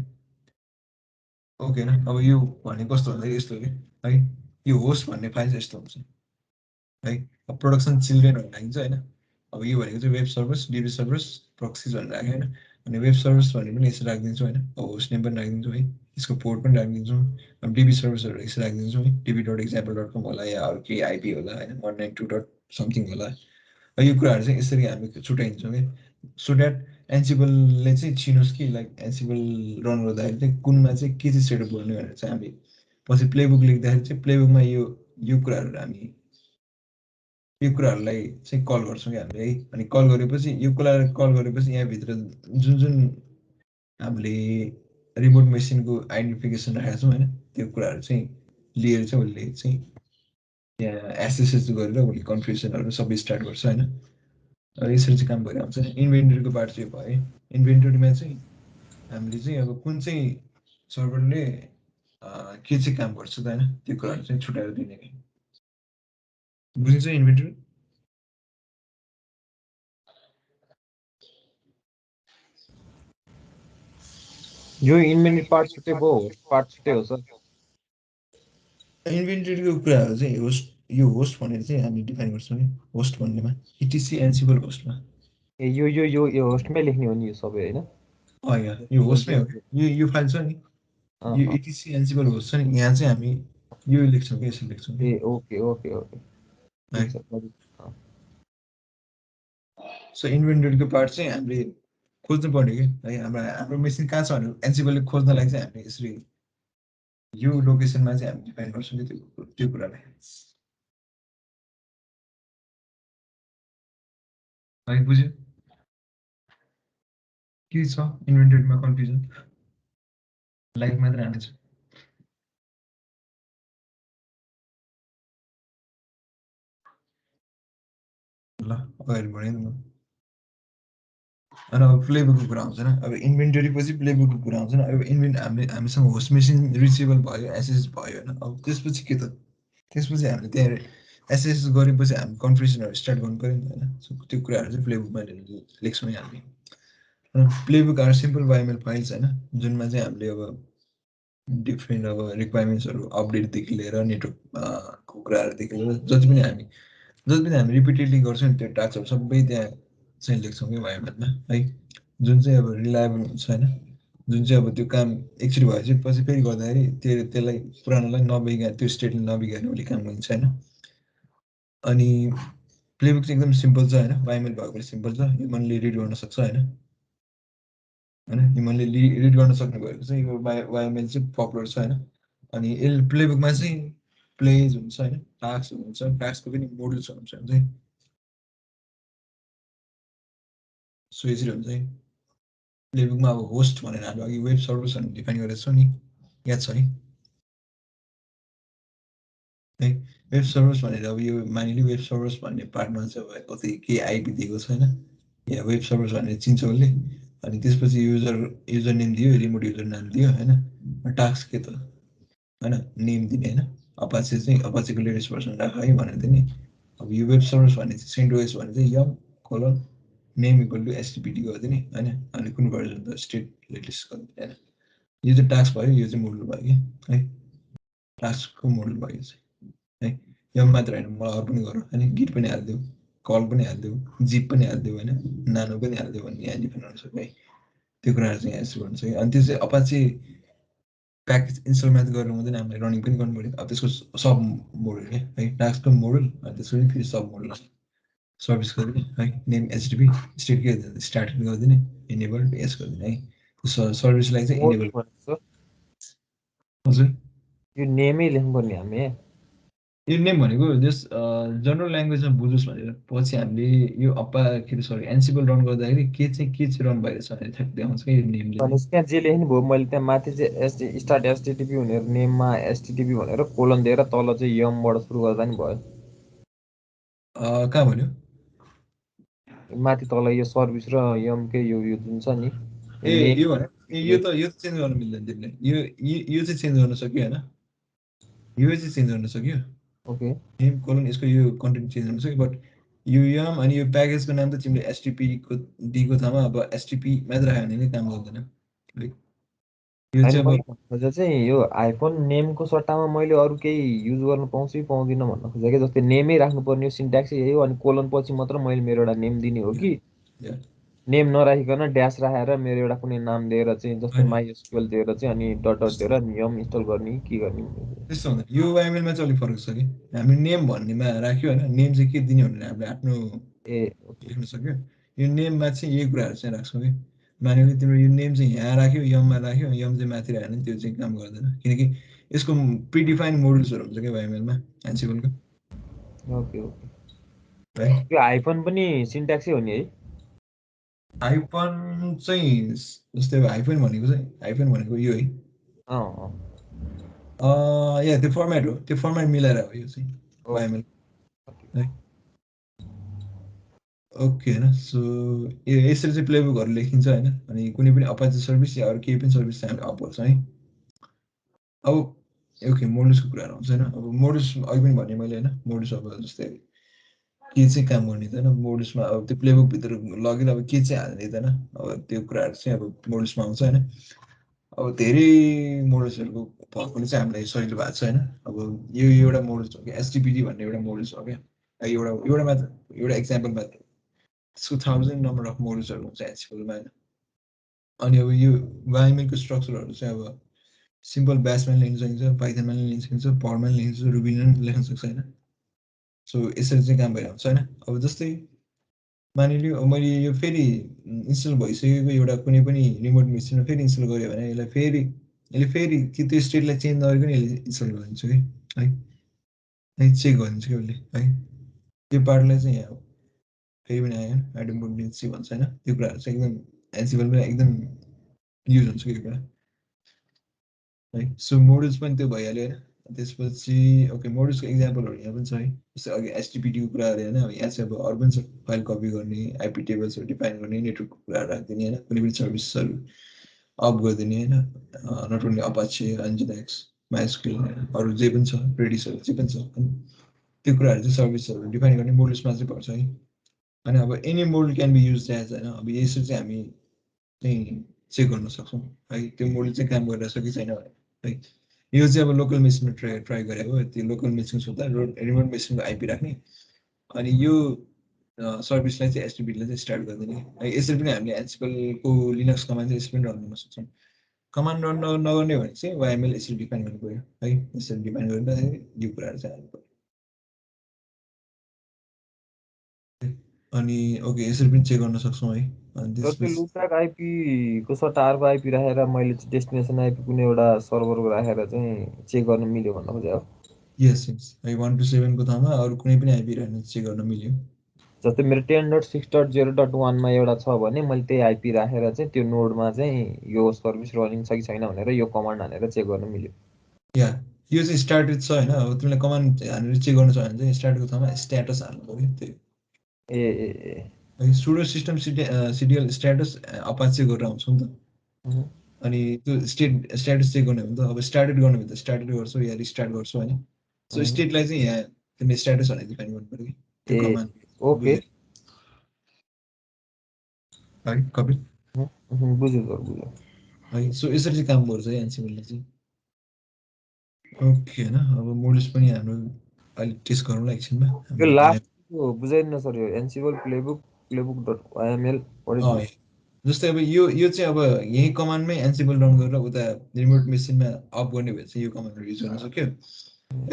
ओके होइन अब यो भने कस्तो भन्दाखेरि यस्तो कि है यो होस्ट भन्ने फाइल चाहिँ यस्तो हुन्छ है अब प्रोडक्सन चिल्ड्रेन भनेर राखिन्छ होइन अब यो भनेको चाहिँ वेब सर्भर्स डिबी सर्भर्स प्रक्सिज भनेर राख्यो होइन अनि वेब सर्भर्स भने पनि यसरी राखिदिन्छौँ होइन अब होस्ट नेम पनि राखिदिन्छौँ है यसको पोर्ट पनि राखिदिन्छौँ अब डिबी सर्भर्सहरू यसरी राखिदिन्छौँ है डिबी डट इक्जाम्पल डट कम होला या अरू केही आइपी होला होइन 192 डट समथिङ होला यो कुराहरू चाहिँ यसरी हामी छुट्याइदिन्छौँ कि सो द्याट एन्सिबलले चाहिँ चिनोस् कि लाइक एन्सिबल रन गर्दाखेरि चाहिँ कुनमा चाहिँ के चाहिँ सेटअप गर्ने भनेर चाहिँ हामी पछि प्लेबुक लेख्दाखेरि चाहिँ प्लेबुकमा यो कुराहरू हामी यो कुराहरूलाई चाहिँ कल गर्छौँ कि हामीले है अनि कल गरेपछि यो कुरालाई कल गरेपछि यहाँभित्र जुन जुन हामीले रिमोट मेसिनको आइडेन्टिफिकेसन राखेको छौँ होइन त्यो कुराहरू चाहिँ लिएर चाहिँ उसले चाहिँ त्यहाँ एसएसएस गरेर उसले कन्फ्युजनहरू सबै स्टार्ट गर्छ होइन यसरी चाहिँ काम गरिरहेको हुन्छ। इन्भेन्टरीको पार्ट चाहिँ भयो। इन्भेन्टरीमा चाहिँ हामीले चाहिँ अब कुन चाहिँ सर्भरले के चाहिँ काम गर्छ त होइन, त्यो कुराहरू चाहिँ छुट्याएर दिने कि। बुझिन्छ इन्भेन्टरी? यो इन्भेन्टरी पार्ट छुट्टै भयो, होस्ट पार्ट छुट्टै हो सर? इन्भेन्टरीको कुराहरू चाहिँ होस्ट, यो होस्ट भनेर चाहिँ हामी डिफाइन गर्छौँ कि होस्ट भन्नेमा इटिसी एन्सिबल होस्टमा। ए यो होस्टमै लेख्ने हो नि यो सबै होइन? यो होस्टमै हो। यो फाइल छ नि, यो इटिसी एन्सिबल होस्ट छ नि, यहाँ चाहिँ हामी यो लेख्छौँ कि यसरी लेख्छौँ कि। ए ओके ओके ओके है ठिक छ। सो इन्भेन्टरीको पार्ट चाहिँ हामीले खोज्नु पर्ने कि है, हाम्रो मेसिन कहाँ छ भनेर एन्सिबलले खोज्नलाई चाहिँ हामीले यसरी यो लोकेसनमा चाहिँ हामी डिफाइन गर्छौँ कि त्यो कुरालाई है। बुझ्यो? के छ इन्भेन्टरीमा कन्फ्युजन? लाइक मात्र हानेछ। ल अगाडि बढेँ नि म। अनि अब प्लेबुकको कुरा आउँछ होइन। अब इन्भेन्टरी पछि प्लेबुकको कुरा आउँछ नि। अब हामीसँग होस्ट मेसिन रिचेबल भयो, एसएस भयो होइन। अब त्यसपछि के त? त्यसपछि हामीले त्यहाँ एसएस गरेपछि हामी कन्फ्युजनहरू स्टार्ट गर्नु पऱ्यो नि त होइन। सो त्यो कुराहरू चाहिँ प्लेबुकमा लेख्छौँ हामीले। प्लेबुक आर सिम्पल वाइएमएल फाइल्स होइन, जुनमा चाहिँ हामीले अब डिफ्रेन्ट अब रिक्वायरमेन्ट्सहरू अपडेटदेखि लिएर नेटवर्क कुराहरूदेखि लिएर जति पनि हामी रिपिटेडली गर्छौँ नि त्यो टास्कहरू सबै त्यहाँ चाहिँ लेख्छौँ कि वाइएमएलमा है। जुन चाहिँ अब रिलायबल हुन्छ होइन, जुन चाहिँ अब त्यो काम एकचोटि भएपछि पछि फेरि गर्दाखेरि त्यसलाई पुरानोलाई नबिगार, त्यो स्टेटले नबिगार्ने उसले काम गरिन्छ होइन। अनि प्लेबुक चाहिँ एकदम सिम्पल छ होइन, वाइएमएल भएको पनि सिम्पल छ, ह्युमनले रिड गर्न सक्छ होइन। ह्युमनले रिड गर्न सक्ने भएको चाहिँ यो वाइएमएल चाहिँ पपुलर छ होइन। अनि प्लेबुकमा चाहिँ प्लेज हुन्छ होइन, टास्क हुन्छ, टास्कको पनि मोडल्सहरू हुन्छ चाहिँ सो यसरी हुन्छ है। प्लेबुकमा अब होस्ट भनेर हामीले अघि वेब सर्भर्सहरू डिफाइन गरेको छौँ नि, याद छ है? वेब सर्भर्स भनेर अब यो मानिलिउँ वेब सर्भर्स भन्ने पार्टमा चाहिँ अब कतै केही आइपी दिएको छ होइन, या वेब सर्भर्स भनेर चिन्छ उसले। अनि त्यसपछि युजर नेम दियो, रिमोट युजर नाम दियो होइन। टास्क के त होइन, नेम दिने होइन। अपाचे चाहिँ अपाचेको लेटेस्ट भर्सन राख है भनेर दिने। अब यो वेब सर्भर्स भन्ने चाहिँ सेन्टोएस भने चाहिँ यम कोलन नेम इक्वल टु एसटिपिटी गरिदिने होइन। अनि कुन भर्जन त स्टेट लेटेस्ट गरिदिने होइन। यो चाहिँ टास्क भयो, यो चाहिँ मोडल भयो कि है। टास्कको मोडल भयो चाहिँ है। यम मात्र होइन, मलाई अरू पनि गर होइन, गिट पनि हालिदेऊ, कल पनि हालिदेऊ, जिप पनि हालिदेऊ होइन, नानो पनि हालिदेऊ भन्ने यहाँ डिफाइन गर्न सक्यो है। त्यो कुराहरू चाहिँ यहाँ यसो गर्नु सक्यो। अनि त्यो चाहिँ अपाचे प्याकेज इन्स्टल मात्र गरेर हुँदैन, हामीले रनिङ पनि गर्नु पऱ्यो। अब त्यसको सब मोडल क्या है, टास्कको मोडल, अनि त्यसको पनि फेरि सब मोडल सर्भिस गरिदिने है। नेम एचटिपी, स्टेट के स्टार्ट गरिदिने, इनेबल यस गरिदिने है। सर्भिसलाई चाहिँ मोडल इनेबल। भनेको हजुर, यो नेमै लेख्नुपर्ने हामी? यो नेम भनेको जस्ट जनरल ल्याङ्ग्वेजमा बुझोस् भनेर। पछि हामीले यो के अरे सरी एन्सिबल रन गर्दाखेरि के चाहिँ रन भइरहेछ भनेर ठ्याक्क देखाउँछ कि यो नेमले चाहिँ। भनेपछि त्यहाँ जे लेख्नु भयो मैले त्यहाँ माथि चाहिँ स्टार्ट एसटिटिपी भनेर नेममा एसटिटिपी भनेर कोलन दिएर तल चाहिँ यमबाट सुरु गर्दा नि भयो? कहाँ भन्यो? माथि तल यो सर्भिस र यमकै यो जुन छ नि ए नेम। यो यो त चेन्ज गर्न मिल्दैन तिमीले। यो चाहिँ चेन्ज गर्न सक्यो होइन, यो चाहिँ चेन्ज गर्न सक्यो ओके नेम कोलन, यसको यो कन्टेन्ट चेन्ज गर्न सक्यो। बट यो यम अनि यो प्याकेजको नाम त तिमीले एसटिपीको डीको ठाउँमा अब एसटिपी मात्र राख्यो भने नै काम गर्दैन है। यो होइन, चाहिँ मैले अब भन्नु खोजेको चाहिँ यो आइफोन नेमको सट्टामा मैले अरू केही युज गर्न पाउँछु कि पाउँदिनँ भन्न खोजेको। जस्तै नेमै राख्नुपर्ने हो, सिन्ट्याक्सै यही हो, अनि कोलन पछि मात्र मैले मेरो एउटा नेम दिने हो कि या, नेम नराखिकन ड्यास राखेर मेरो एउटा कुनै नाम दिएर चाहिँ जस्तै होइन माइएसक्युएल दिएर चाहिँ अनि डट डट दिएर नियम इन्स्टल गर्ने कि के गर्ने? त्यस्तो हुँदैन। यो वाइएमएलमा चाहिँ अलिक फरक छ कि हामी नेम भन्नेमा राख्यो होइन, नेम चाहिँ के दिने भनेर हामीले आफ्नो ए ओके लेख्न सक्यो। यो नेममा चाहिँ यही कुराहरू चाहिँ राख्छौँ कि मानिलिउँ तिम्रो यो नेम चाहिँ यहाँ राख्यो, यममा राख्यो, यम चाहिँ माथि राख्यो भने त्यो चाहिँ काम गर्दैन, किनकि यसको प्रिडिफाइन्ड मोडल्सहरू हुन्छ क्या वाइएमएलमा एन्सिबलको ओके ओके। है। त्यो हाइफन पनि सिन्ट्याक्सै हो नि है? हाइफन चाहिँ जस्तै अब हाइफन भनेको यो है। अँ या त्यो फर्मेट हो, त्यो फर्मेट मिलाएर हो यो चाहिँ ओके वाइएमएल है। ओके होइन सो यसरी चाहिँ प्लेबुकहरू लेखिन्छ होइन अनि कुनै पनि अपाचे सर्भिस या अरू केही पनि सर्भिस चाहिँ हामीले अप गर्छौँ है अब ओके मोडल्सको कुराहरू आउँछ होइन अब मोडल्स अघि पनि भने मैले होइन मोडल्स अब जस्तै के चाहिँ काम गर्ने त होइन मोडल्समा अब त्यो प्लेबुकभित्र लगेर अब के चाहिँ हाल्ने त होइन अब त्यो कुराहरू चाहिँ अब मोडल्समा आउँछ होइन अब धेरै मोडल्सहरूको भएकोले चाहिँ हामीलाई सजिलो भएको छ होइन अब यो एउटा मोडल्स हो क्या एसटिपिडी भन्ने एउटा मोडल्स हो क्या एउटा मात्र एउटा एक्जाम्पल मात्र 2000 नम्बर अफ मोडल्सहरू हुन्छ एचएमएलमा होइन अनि अब यो वाइएमएलको स्ट्रक्चरहरू चाहिँ अब सिम्पल ब्यासमा लेख्न सकिन्छ पाइथनमा लेख्न सकिन्छ पर्मा लेख्न सक्छ रुबीमा लेख्न सक्छ होइन सो यसरी चाहिँ काम भइरहेको हुन्छ होइन अब जस्तै मानिलियो मैले यो फेरि इन्स्टल भइसकेको एउटा कुनै पनि रिमोट मेसिनमा फेरि इन्स्टल गऱ्यो भने यसले फेरि कि त्यो स्टेटलाई चेन्ज नगरिकन यसले इन्स्टल गरिदिन्छ कि है चेक गरिदिन्छ कि उसले है त्यो पार्टलाई चाहिँ यहाँ फेरि पनि आयो एडम्बोडेन्सी भन्छ होइन त्यो कुराहरू चाहिँ एकदम एन्सिबलमा एकदम युज हुन्छ कि कुरा है सो मोडल्स पनि त्यो भइहाल्यो होइन त्यसपछि ओके मोडल्सको इक्जाम्पलहरू यहाँ पनि छ है जस्तै अघि एसटिपिटीको कुराहरू होइन अब यहाँ चाहिँ अब अरू पनि छ फाइल कपी गर्ने आइपी टेबल्सहरू डिफाइन गर्ने नेटवर्कको कुराहरू राखिदिने होइन कुनै पनि सर्भिसहरू अप गरिदिने होइन नट ओन्ली अपाचे एन्जिनेक्स माइस्क्युल होइन अरू जे पनि छ रेडिसहरू जे पनि छ होइन त्यो कुराहरू चाहिँ सर्भिसहरू डिफाइन गर्ने मोडल्समा चाहिँ पर्छ है अनि अब any model can be use as होइन अब यसरी चाहिँ हामी चाहिँ चेक गर्न सक्छौँ है त्यो मोडल चाहिँ काम गरिरहेको छ कि छैन है यो चाहिँ अब लोकल मेसिनमा ट्राई ट्राई गरेको हो त्यो लोकल मेसिन सोद्धा रिमोट मेसिनको आइपी राख्ने अनि यो सर्भिसलाई चाहिँ एसटिपीले चाहिँ स्टार्ट गरिदिने है यसरी पनि हामीले एन्सिपलको लिनक्स कमान्ड चाहिँ यसरी पनि रन गर्न सक्छौँ कमान्ड रन नगर्ने भने चाहिँ वाइएमएल यसरी डिफाइन गर्नु पऱ्यो है यसरी डिफाइन गरेर यो कुराहरू चाहिँ हाल्नु पऱ्यो अनि ओके यसरी पनि चेक गर्न सक्छौँ है अनि तर त्यो त्यसपछि लुपब्याक आइपीको सट्टा अर्को आइपी राखेर मैले चाहिँ डेस्टिनेसन आइपी कुनै एउटा सर्भरको राखेर चाहिँ चेक गर्न मिल्यो भन्न खोजेँ हो यस यस है 127को ठाउँमा अरू कुनै पनि आइपी राख्न चेक गर्न मिल्यो जस्तै मेरो 10.6.0.1मा एउटा छ भने मैले त्यही आइपी राखेर चाहिँ त्यो नोडमा चाहिँ यो सर्भिस रनिङ छ कि छैन भनेर यो कमान्ड हानेर चेक गर्न मिल्यो या यो चाहिँ स्टार्टेड छ होइन अब तिमीलाई कमान्ड हानेर चेक गर्न छ भने चाहिँ स्टार्टको ठाउँमा स्ट्याटस हाल्नु पऱ्यो त्यो ए ए ए है sudo system CDL status Apache गरेर आउँछ नि त अनि त्यो स्ट्याटस चेक गर्ने हो भने त अब स्टार्टेड गर्ने भने त स्टार्टेड गर्छौ या रिस्टार्ट गर्छौ होइन सो स्टेटलाई चाहिँ यहाँ तिमीले स्ट्याटस भनेर डिफाइन गर्नु पऱ्यो कि त्यो ए कमान्ड ओके बुझ्यो है कपिल बुझ्यो सर बुझ्यो है सो यसरी चाहिँ काम गर्छ है एनसिबलले चाहिँ ओके होइन अब मोडल्स पनि हाम्रो अलिक टेस्ट गरौँला एकछिनमा यो हाम्रो टाइम लास्ट बुझाइदिनु सर यो एनसिबल प्लेबुक डट वाइएमएल जस्तै अब यो चाहिँ अब यही कमान्डमै एन्सिबल रन गरेर उता रिमोट मेसिनमा अफ गर्ने भए चाहिँ यो कमान्डहरू युज गर्न सक्यो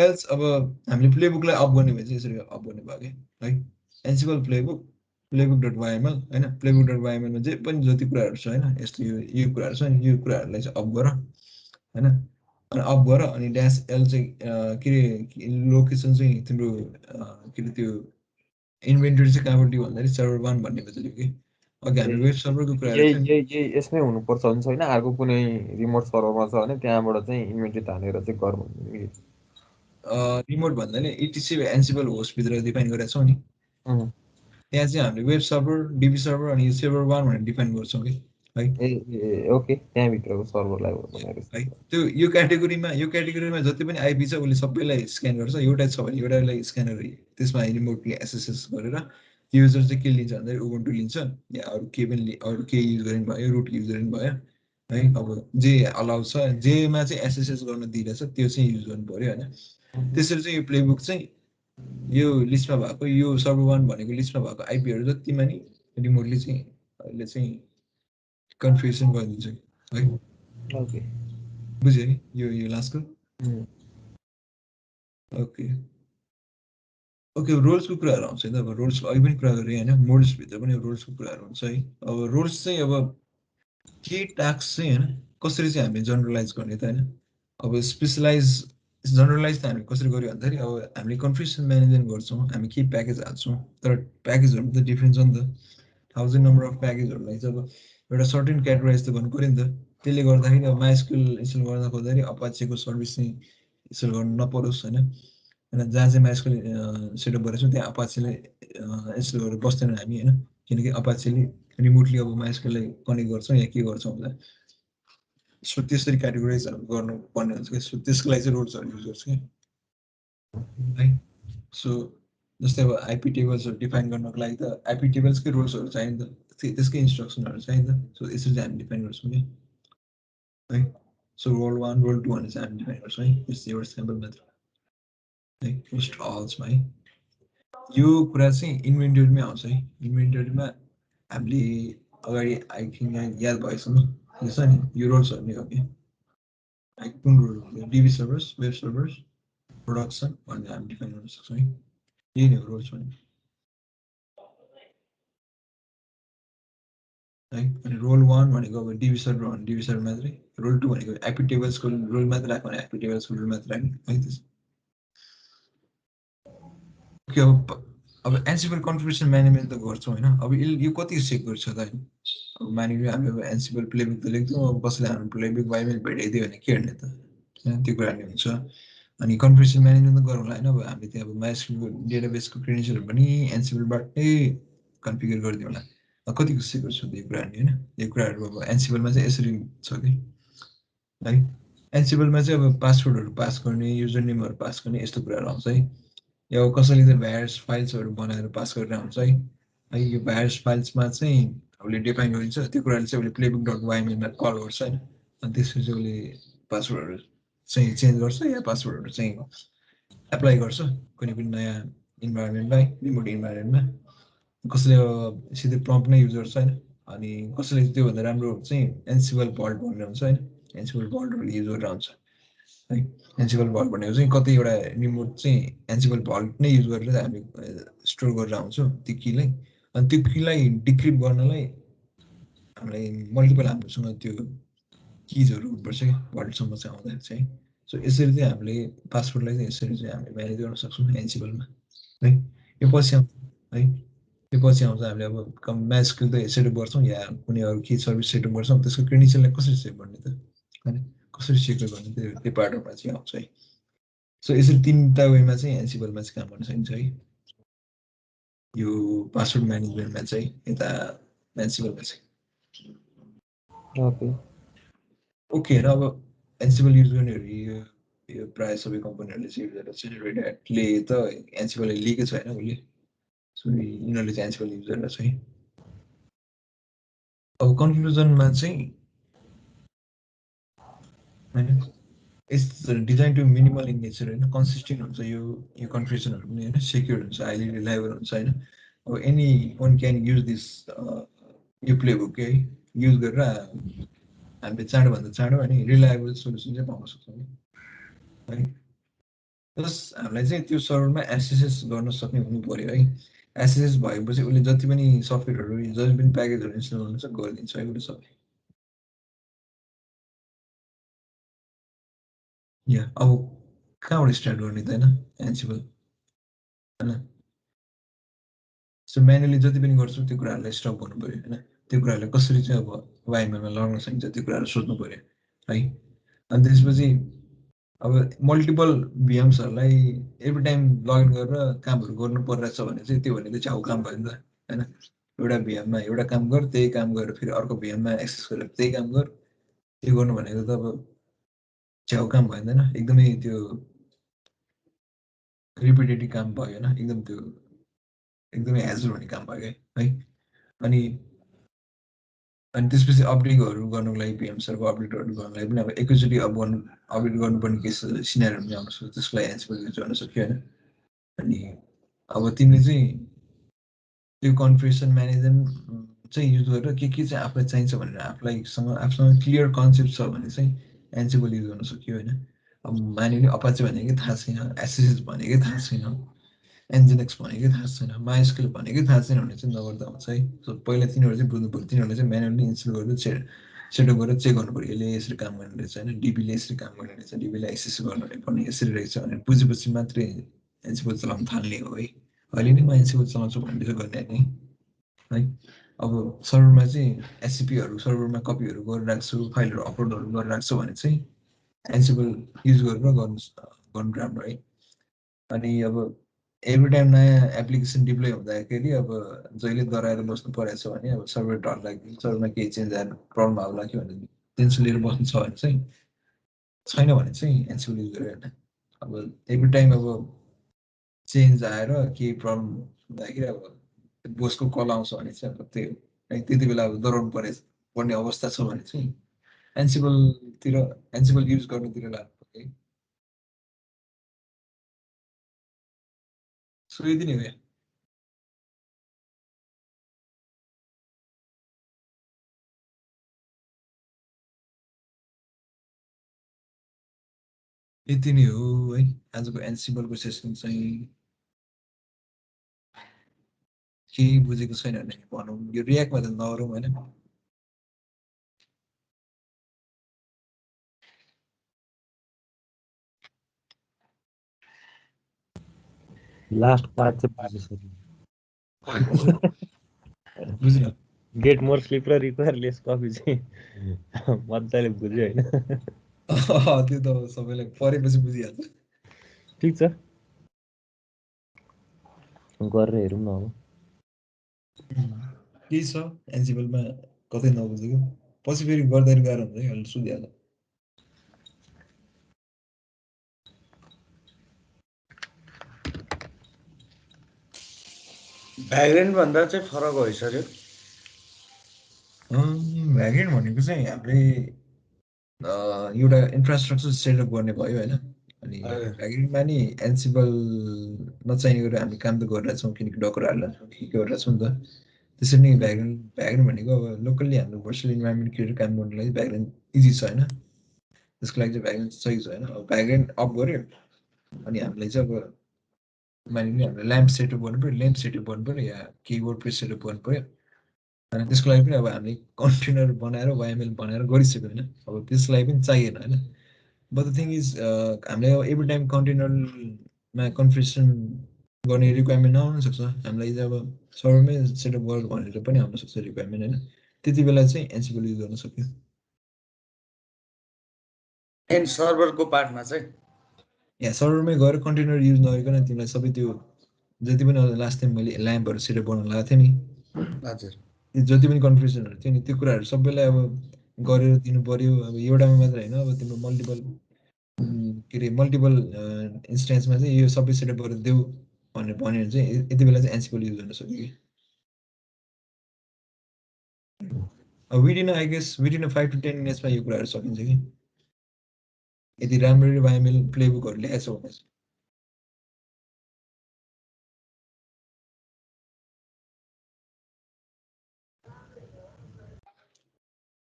एल्स अब हामीले प्लेबुकलाई अफ गर्ने भए चाहिँ यसरी अफ गर्ने भयो कि है एन्सिबल प्लेबुक डट वाइएमएल होइन प्लेबुक डट वाइएमएलमा जे पनि जति कुराहरू छ होइन यस्तो यो कुराहरू छ नि यो कुराहरूलाई चाहिँ अफ गर होइन अनि अफ गर अनि ड्यास एल चाहिँ के अरे लोकेसन चाहिँ तिम्रो के अरे त्यो इन्भेन्टरी चाहिँ कहाँबाट लियो भन्दाखेरि सर्भर वान भन्ने बदल्यो कि अघि हामी वेब सर्भरको कुराहरू यही थियो नि यही यही यसमै हुनुपर्छ भने छैन अर्को कुनै रिमोट सर्भरमा छ भने त्यहाँबाट चाहिँ इन्भेन्ट्री तानेर चाहिँ गर भन्ने रिमोट भन्नाले इटिसी एन्सिबल होस्टभित्र डिफाइन गरेका छौँ नि त्यहाँ चाहिँ हामीले वेब सर्भर डिबी सर्भर अनि सर्भर वान भनेर डिफाइन गर्छौँ कि है ए ए ओके त्यहाँभित्रको सर्भरलाई भनेर है त्यो यो क्याटेगोरीमा जति पनि आइपी छ उसले सबैलाई स्क्यान गर्छ एउटा छ भने एउटालाई स्क्यानर त्यसमा रिमोटली एसएसएस गरेर युजर चाहिँ के लिन्छ भन्दाखेरि उबुन्टु लिन्छ या अरू के पनि अरू के युज गरे पनि भयो रुट युज गरे पनि भयो है अब जे अलाउ छ जेमा चाहिँ एसएसएस गर्न दिइरहेछ त्यो चाहिँ युज गर्नु पऱ्यो होइन त्यसरी चाहिँ यो प्लेबुक चाहिँ यो लिस्टमा भएको यो सर्भर वान भनेको लिस्टमा भएको आइपीहरू जतिमा नि रिमोटली चाहिँ अहिले चाहिँ कन्फिगरेसन गरिदिन्छ है ओके बुझ्यो नि यो लास्टको ओके ओके रोल्सको कुराहरू आउँछ है त अब रोल्सको अघि पनि कुरा गरेँ होइन मोड्सभित्र पनि रोल्सको कुराहरू हुन्छ है अब रोल्स चाहिँ अब के टास्क चाहिँ होइन कसरी चाहिँ हामीले जनरलाइज गर्ने त होइन अब स्पेसलाइज जनरलाइज त हामीले कसरी गऱ्यो भन्दाखेरि अब हामीले कन्फ्युजन म्यानेजमेन्ट गर्छौँ हामी के प्याकेज हाल्छौँ तर प्याकेजहरू त डिफ्रेन्ट छ नि त 1000 नम्बर अफ प्याकेजहरूलाई चाहिँ अब एउटा सर्टेन क्याटेगोराइज त गर्नु पऱ्यो नि त त्यसले गर्दाखेरि अब माइस्कुल इन्स्टल गर्न खोज्दाखेरि अपाचेको सर्भिस चाहिँ इन्स्टल गर्नु नपरोस् होइन होइन जहाँ चाहिँ MySQL सेटअप गरेको छौँ त्यहाँ अपाचेले यस्तो गरेर बस्दैनौँ हामी होइन, किनकि अपाचेले रिमोटली अब MySQL लाई कनेक्ट गर्छौँ या के गर्छौँ होला, सो त्यसरी क्याटेगोराइजहरू गर्नुपर्ने हुन्छ कि, सो त्यसको लागि चाहिँ रोल्सहरू युज गर्छ कि है। सो जस्तै अब आइपी टेबल्सहरू डिफाइन गर्नको लागि त आइपी टेबल्सकै रोल्सहरू चाहियो नि त, त्यसकै इन्स्ट्रक्सनहरू चाहियो नि त, सो यसरी चाहिँ हामी डिफाइन गर्छौँ कि है। सो रोल 1 रोल 2 भनेर चाहिँ हामी डिफाइन गर्छौँ है, यस्तो एउटा स्याम्पल मात्र है, फर्स्ट अल्समा है। यो कुरा चाहिँ इन्भेन्टरीमै आउँछ है, इन्भेन्टरीमा हामीले अगाडि आई थिङ्क यहाँ याद भएसँग यो छ नि, यो रोल्सहरू नै हो कि कुन role, DB servers, web servers, production भनेर हामी डिफाइन गर्न सक्छौँ है, यही नै हो रोल्स भने है। अनि रोल 1 भनेको अब डिबी सर्भर भने डिबी सर्भर मात्रै, रोल 2 भनेको आइपी टेबल्सको रोल मात्र राख्यो भने आइपी टेबल्सको रोल मात्र राख्ने है। त्यस ओके, अब एन्सिबल कन्फिगरेसन म्यानेजमेन्ट त गर्छौँ होइन, अब यो कति सेक गर्छ त होइन, अब मानिलियो हामी अब एन्सिबल प्लेबुक त लेख्छौँ, अब कसैले हाम्रो प्लेबुक बाइमेल भेटाइदियो भने के गर्ने त, त्यो कुराहरू हुन्छ। अनि कन्फिगरेसन म्यानेजमेन्ट त गरौँला होइन, अब हामीले त्यहाँ अब माइस्क्युलको डेटाबेसको क्रेडेन्सियलहरू पनि एन्सिबलबाटै कन्फिगर गरिदिउँ होला, कतिको सेक्युर छ त्यो कुराहरू होइन, यो कुराहरू अब एन्सिबलमा चाहिँ यसरी छ कि है। एन्सिबलमा चाहिँ अब पासवर्डहरू पास गर्ने, युजर नेमहरू पास गर्ने, यस्तो कुराहरू आउँछ है। यो कसैले चाहिँ भ्यायर्स फाइल्सहरू बनाएर पास गरेर आउँछ है, यो भ्यायर्स फाइल्समा चाहिँ उसले डिफाइन गरिन्छ, त्यो कुराले चाहिँ उसले प्लेबुक डट वाइमेलमा कल गर्छ होइन, अनि त्यसपछि चाहिँ उसले पासवर्डहरू चाहिँ चेन्ज गर्छ या पासवर्डहरू चाहिँ एप्लाई गर्छ कुनै पनि नयाँ इन्भाइरोमेन्टलाई, रिमोट इन्भाइरोमेन्टमा। कसैले सिधै प्रम्प्ट नै युज गर्छ होइन, अनि कसैले त्योभन्दा राम्रो चाहिँ एन्सिबल भल्ट भन्ने हुन्छ होइन, एन्सिबल भल्टहरू युज गरेर आउँछ है। एन्सिबल भल्ट भनेको चाहिँ कतिवटा रिमोट चाहिँ एन्सिबल भल्ट नै युज गरेर हामी स्टोर गरेर आउँछौँ त्यो कीलाई, अनि त्यो कीलाई डिक्रिप्ट गर्नलाई हामीलाई मल्टिपल हामीसँग त्यो किजहरू हुनुपर्छ क्या भल्टसम्म चाहिँ आउँदाखेरि चाहिँ, सो यसरी चाहिँ हामीले पासवर्डलाई चाहिँ यसरी चाहिँ हामीले म्यानेज गर्न सक्छौँ एन्सिबलमा है। यो पछि आउँछ है, यो पछि आउँछ हामीले अब म्यासक्युल त सेटअप गर्छौँ या कुनै अरू के सर्भिस सेटअप गर्छौँ, त्यसको क्रेडेन्सियललाई कसरी सेभ गर्ने त होइन, कसरी सेक्युर गर्ने त्यो पार्टहरूमा चाहिँ आउँछ है। सो यसरी 3टा वेमा चाहिँ एन्सिबलमा चाहिँ काम गर्न सकिन्छ है, यो पासवर्ड म्यानेजमेन्टमा चाहिँ यता एन्सिबलमा चाहिँ। ओके, र अब एन्सिबल युज गर्नेहरू यो प्रायः सबै कम्पनीहरूले चाहिँ युज गरेर चाहिँ रेड ह्याटले त एन्सिबलले लिएकै छ होइन उसले, सो यिनीहरूले चाहिँ एन्सिबल युज गरेर चाहिँ। अब कन्क्लुजनमा चाहिँ होइन, it's design to minimal in nature होइन, कन्सिस्टेन्ट हुन्छ यो कन्फ्युजनहरू पनि होइन, सेक्युर हुन्छ, हाइली रिलायबल हुन्छ होइन। अब any one can use this यो प्लेबुक है, युज गरेर हामीले चाँडोभन्दा चाँडो अनि रिलायबल सोल्युसन चाहिँ पाउन सक्छौँ है। प्लस हामीलाई चाहिँ त्यो सर्भरमा एसएसएस गर्न सक्ने हुनु पऱ्यो है, एसएसएस भएपछि उसले जति पनि सफ्टवेयरहरू जति पनि प्याकेजहरू इन्स्टल गर्नुहुन्छ गरिदिन्छ है उसले सबै। या अब कहाँबाट स्टार्ट गर्ने त होइन एन्सिबल होइन, सो म्यानुअली जति पनि गर्छु त्यो कुराहरूलाई स्टप गर्नु पऱ्यो होइन, त्यो कुराहरूलाई कसरी चाहिँ अब वाइमेलमा लगाउन सकिन्छ त्यो कुराहरू सोध्नु पऱ्यो है। अनि त्यसपछि अब मल्टिपल भिएम्सहरूलाई एभ्री टाइम लगइन गरेर कामहरू गर्नु परिरहेछ भने चाहिँ त्यो भनेको च्याउ काम भयो नि त होइन, एउटा भिएममा एउटा काम गर, त्यही काम गरेर फेरि अर्को भिएममा एक्सेस गरेर त्यही काम गर, त्यो गर्नु भनेको त अब च्याउ काम भएन, एकदमै त्यो रिपिटेटिभ काम भयो होइन, एकदम त्यो एकदमै हेजल हुने काम भयो है। अनि अनि त्यसपछि अपडेटहरू गर्नुको लागि भिएम सर्भर अपडेटहरू गर्नुको लागि पनि अब एकैचोटि अपडेट गर्नुपर्ने केस सिनारीहरू पनि आउन सक्छ, त्यसको लागि एन्सिबल युज गर्न सक्यो होइन। अनि अब तिमीले चाहिँ त्यो कन्फिगरेसन म्यानेजमेन्ट चाहिँ युज गरेर के चाहिँ आफूलाई चाहिन्छ भनेर आफूसँग क्लियर कन्सेप्ट छ भने चाहिँ एन्सिबल युज गर्न सक्यो होइन। अब मानिलियो अपाचे भनेकै थाहा छैन, एसएसएस भनेकै थाहा छैन, एन्जिनिक्स भनेकै थाहा छैन, माइस्कुल भनेकै थाहा छैन भने चाहिँ नगर्दा हुन्छ है। सो पहिला तिनीहरू चाहिँ बुझ्नु पऱ्यो, तिनीहरूले चाहिँ म्यानुअली इन्स्टल गरेर सेटअप गरेर चेक गर्नु पऱ्यो, यसले यसरी काम गर्ने रहेछ होइन, डिबीले यसरी काम गर्ने रहेछ, डिबीलाई एक्सेस गर्नुपर्ने यसरी रहेछ भनेर बुझेपछि मात्रै एन्सिबल चलाउन थाल्ने हो है। अहिले नै म एन्सिबल चलाउँछु भन्ने चाहिँ गर्ने होइन है। अब सर्भरमा चाहिँ एससिपीहरू सर्भरमा कपीहरू गरेर राख्छु, फाइलहरू अपलोडहरू गरेर राख्छु भने चाहिँ एन्सिबल युज गरेर गर्नु राम्रो है। अनि अब एभ्री टाइम नयाँ एप्लिकेसन डिप्लोय हुँदाखेरि अब जहिले डराएर बस्नु परेको छ भने अब सर्भर डर लाग्यो, सर्भरमा केही चेन्ज आएर प्रब्लम आउला कि भनेर टेन्सन लिएर बस्नु छ भने चाहिँ छैन भने चाहिँ एनसिबल युज गरेर होइन। अब एभ्री टाइम अब चेन्ज आएर केही प्रब्लम हुँदाखेरि अब बोसको कल आउँछ भने चाहिँ अब त्यही हो है, त्यति बेला अब डराउनु पर्ने अवस्था छ भने चाहिँ एनसिबलतिर एनसिबल युज गर्नुतिर लाग्नु पर्यो है। सो यति नै हो। यति नै हो है आजको एनसिबलको सेसन चाहिँ। केही बुझेको छैन भने भनौँ, यो रियाक्टमा त नगरौँ होइन। लास्ट पार्ट चाहिँ बुझिसक्यो। बुझ्न गेट मोर स्लिप र रिक्वायर लेस कफी चाहिँ मजाले बुझ्यो होइन। त्यो त सबैलाई परेपछि बुझिहाल्छ। ठिक छ, गरेर हेरौँ न अब। केही छ एनसिबलमा कतै नबुझेको, पछि फेरि गर्दाखेरि गाह्रो हुन्छ है, अहिले सुधिहाल्छ। भ्याग्रेन्ट भन्दा चाहिँ फरक भइसक्यो। भ्याग्रेन्ट भनेको चाहिँ हामीले एउटा इन्फ्रास्ट्रक्चर सेटअप गर्ने भयो होइन। अनि भ्याग्रेन्टमा नि एनसिबल नचाहिने गरेर हामी काम त गरिरहेछौँ, किनकि डकर हालिरहेछौँ के गरिरहेछौँ नि त। त्यसरी नै भ्याग्रेन्ट भ्याग्रेन्ट भनेको अब लोकल्ली हाम्रो भर्चुअल इन्भाइरोमेन्ट क्रिएट काम गर्नुको लागि भ्याग्रेन्ट इजी छ होइन। त्यसको लागि चाहिँ भ्याग्रेन्ट सही छ होइन। अब भ्याग्रेन्ट अफ गऱ्यो अनि हामीलाई चाहिँ अब मानिलिउँ हामीले ल्याम्प सेटअप गर्नु पऱ्यो, ल्याम्प सेटअप गर्नु पऱ्यो या किबोर्ड प्रेस सेटअप गर्नु पऱ्यो। अनि त्यसको लागि पनि अब हामीले कन्टेनर बनाएर वाइएमएल बनाएर गरिसक्यो होइन। अब त्यसलाई पनि चाहिएन होइन। बट द थिङ इज हामीले अब एभ्री टाइम कन्टेनरमा कन्फिग्रेसन गर्ने रिक्वायरमेन्ट नआउन सक्छ। हामीलाई चाहिँ अब सर्भरमै सेटअप गर भनेर पनि आउन सक्छ रिक्वायरमेन्ट होइन। त्यति बेला चाहिँ एनसिबल युज गर्न सक्यो। एन्ड सर्भरको पार्टमा चाहिँ यहाँ सर्भरमै गएर कन्टेनर युज नगरिकन तिमीलाई सबै त्यो जति पनि लास्ट टाइम मैले ल्याम्पहरू सेटअप गर्न लगाएको थिएँ नि, हजुर त्यो जति पनि कन्फ्युजनहरू थियो नि त्यो कुराहरू सबैलाई अब गरेर दिनु पर्यो। अब एउटामा मात्र होइन, अब तिम्रो मल्टिपल के अरे मल्टिपल इन्स्टेन्समा चाहिँ यो सबै सेटअप गरेर देऊ भनेर भन्यो भने चाहिँ यति बेला चाहिँ एनसिबल युज गर्न सक्यो कि। अब विदिन 5 to 10 मिनट्समा यो कुराहरू सकिन्छ कि यदि राम्ररी वाइएमएल प्लेबुकहरू ल्याएको छ भने चाहिँ।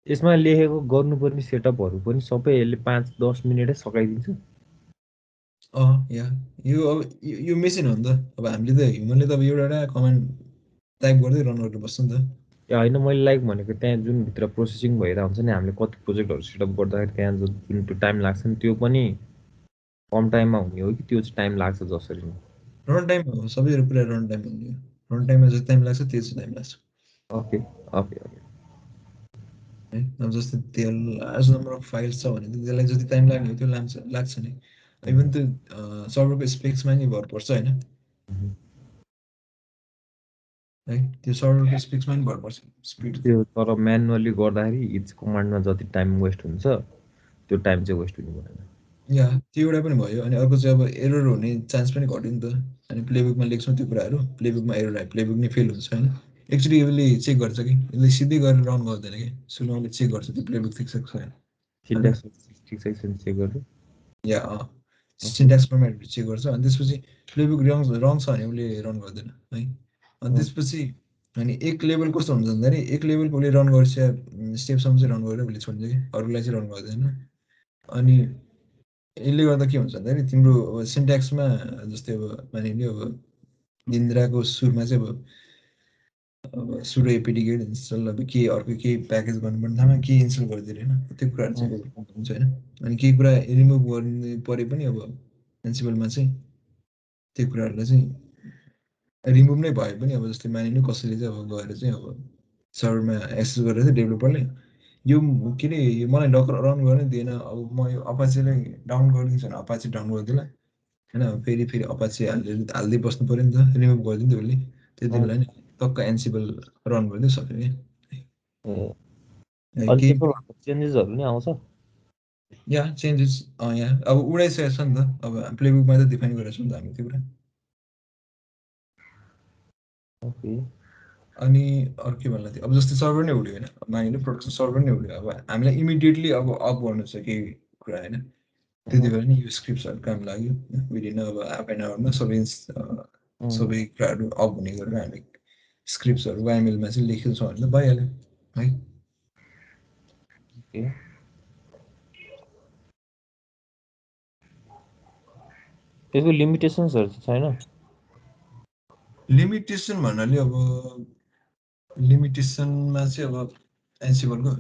यसमा लेखेको गर्नुपर्ने सेटअपहरू पनि सबै यसले 5-10 मिनटै सकाइदिन्छ। या यो अब यो मेसिन हो नि त। अब हामीले त ह्युमनले त अब एउटा कमान्ड टाइप गर्दै रन गरेर बस्छ नि त। ए होइन, मैले लाइक भनेको त्यहाँ जुन भित्र प्रोसेसिङ भइरहेको हुन्छ नि, हामीले कति प्रोजेक्टहरू सेटअप गर्दाखेरि त्यहाँ जुन त्यो टाइम लाग्छ नि, त्यो पनि कम टाइममा हुने हो कि त्यो चाहिँ टाइम लाग्छ जसरी नै? रन टाइम हो, सबै पुरा रन टाइम हुने हो। रन टाइममा जति टाइम लाग्छ त्यो चाहिँ टाइम लाग्छ ओके ओके ओके। है। अब जस्तै त्यो लार्ज नम्बर अफ फाइल्स छ भने त त्यसलाई जति टाइम लाग्ने हो त्यो लाग्छ नि। इभन त्यो सर्भरको स्पेक्समा नि भर पर्छ होइन है। त्यो सर्भरको स्पेक्समा नि भर पर्छ स्पिड। त्यो तर म्यानुअली गर्दाखेरि इच कमान्डमा जति टाइम वेस्ट हुन्छ त्यो टाइम चाहिँ वेस्ट हुनु भएन। या त्यो एउटा पनि भयो। अनि अर्को चाहिँ अब एरर हुने चान्स पनि घट्यो नि त। अनि प्लेबुकमा लेख्छौँ त्यो कुराहरू, प्लेबुकमा एरर आयो, प्लेबुक नै फेल हुन्छ होइन। एक्चुली यसले चेक गर्छ कि यसले सिधै गरेर रन गर्दैन कि, सुरुमा उसले चेक गर्छ त्यो प्लेबुक ठिक छ कि छैन होइन। सिन्ट्याक्स ठिक छ कि छैन चेक गर्नु। या सिन्ट्याक्स फर्मेटहरू चेक गर्छ। अनि त्यसपछि प्लेबुक रङ छ भने उसले रन गर्दैन है। अनि त्यसपछि अनि एक लेभल कस्तो हुन्छ भन्दाखेरि एक लेभलको उसले रन गर्छ स्टेपसम्म चाहिँ रन गरेर उसले छोडिदिन्छ कि, अरूलाई चाहिँ रन गर्दैन। अनि यसले गर्दा के हुन्छ भन्दाखेरि तिम्रो अब सिन्ट्याक्समा जस्तै अब मानिलियो अब निन्द्राको सुरुमा चाहिँ अब सुडो एपिडिकेट इन्स्टल अब के अर्को केही प्याकेज गर्नुपर्ने ठाउँमा के इन्स्टल गरिदिएर होइन त्यो कुराहरू चाहिँ हुन्छ होइन। अनि केही कुरा रिमुभ गर्नु परे पनि अब एन्सिबलमा चाहिँ त्यो कुराहरूलाई चाहिँ रिमुभ नै भए पनि अब जस्तै मानिलिउँ कसैले चाहिँ अब गएर चाहिँ अब सर्भरमा एक्सेस गरेर चाहिँ डेभलोपरले यो के अरे यो मलाई डकर रन गर्न दिएन, अब म यो अपाचेलाई डाउन गरिदिन्छु भने अपाचे डाउन गरिदिएला। होइन फेरि अपाचे हाल्दै बस्नु पऱ्यो नि त रिमुभ गरिदिन्थ्यो उसले त्यति बेला नि टक्क एन्सिबल रन गरिदियो सक्यो ए कि अनि केही त्यसो भएको चेन्जेसहरू नि आउँछ या चेन्जेस यहाँ अब उडाइसकेको छ नि त अब प्लेबुकमा त डिफाइन गरेको छ नि त हामी त्यो कुरा ओके अनि अरू के भन्नु थियो अब जस्तै सर्भर नै उड्यो होइन मानिलिउँ प्रोडक्सन सर्भर नै उड्यो अब हामीलाई इमिडिएटली अब अफ गर्नु छ केही कुरा होइन त्यति बेला नि यो स्क्रिप्ट्सहरू काम लाग्यो विदिन अब हाफ एन आवरमा सबै कुराहरू अफ हुने गरेर हामी स्क्रिप्ट्सहरू वाइएमएलमा चाहिँ लेखेको छ भने त भइहाल्यो है ओके त्यसको लिमिटेसन्सहरू चाहिँ छैन लिमिटेसन भन्नाले अब लिमिटेसनमा चाहिँ अब एन्सिबलको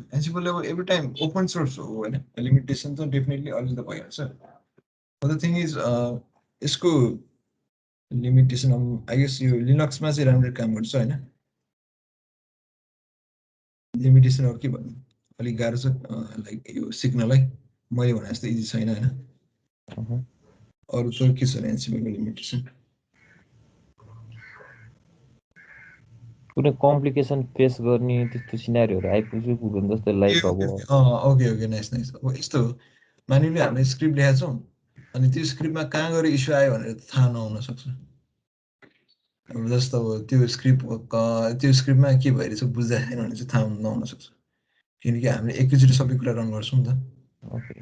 अब एभ्री टाइम ओपन सोर्स हो होइन लिमिटेसन त डेफिनेटली अलि त भइहाल्छ द थिङ इज यसको लिमिटेसन अब आई गेस यो लिनक्समा चाहिँ राम्रो काम गर्छ होइन लिमिटेसनहरू के भन्नु अलिक गाह्रो छ लाइक यो सिक्नलाई मैले भने जस्तो इजी छैन होइन अरू त के छ एन्सिबलको लिमिटेसन कुनै कम्प्लिकेसन फेस गर्ने त्यस्तो सिनारीहरू आइपुग्यो जस्तै लाइक अब ओके नाइस अब यस्तो हो मानिलिउँ हामीले स्क्रिप्ट लेखेको छौँ अनि त्यो स्क्रिप्टमा कहाँ गएर इस्यु आयो भनेर थाहा नहुन सक्छ अब जस्तो अब त्यो स्क्रिप्टमा के भइरहेछ बुझ्दा छैन भने चाहिँ थाहा नहुन सक्छ किनकि हामीले एकैचोटि सबै कुरा रन गर्छौँ नि त ओके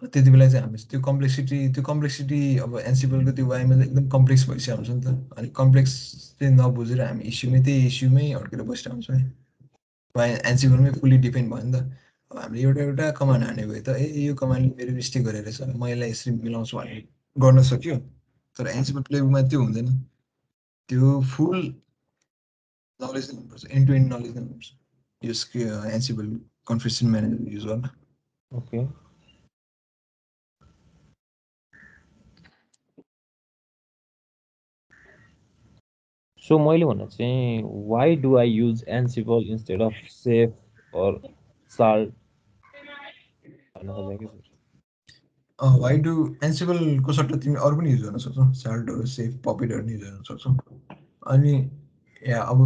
त्यति बेला चाहिँ हामी त्यो कम्प्लेक्सिटी अब एन्सिबलको त्यो वाइएमएल एकदम कम्प्लेक्स भइसकेको हुन्छ नि त अनि कम्प्लेक्स चाहिँ नबुझेर हामी त्यही इस्युमै अड्केर बसिरहेको हुन्छौँ है एन्सिबलमै फुल्ली डिपेन्ड भयो नि त अब हामीले एउटा कमान्ड हाने भए त यो कमान्डले मेरो मिस्टेक गरेर रहेछ मैले यसरी मिलाउँछु भने गर्न सक्यो तर एन्सिबल प्लेबुकमा त्यो हुँदैन त्यो फुल नलेज नै हुनुपर्छ एन्ड टु एन्ड नलेज नै हुनुपर्छ यो एन्सिबल कन्फ्युजन म्यानेजर युज गर्न ओके सो मैले भने चाहिँ why do I use Ansible instead of Chef or Salt भन्न खोजेको के वाइ डु एन्सिबलको सट्टा तिमी अरू पनि युज गर्न सक्छौ साल्टहरू सेफ पपेटहरू पनि युज गर्न सक्छौ अनि या अब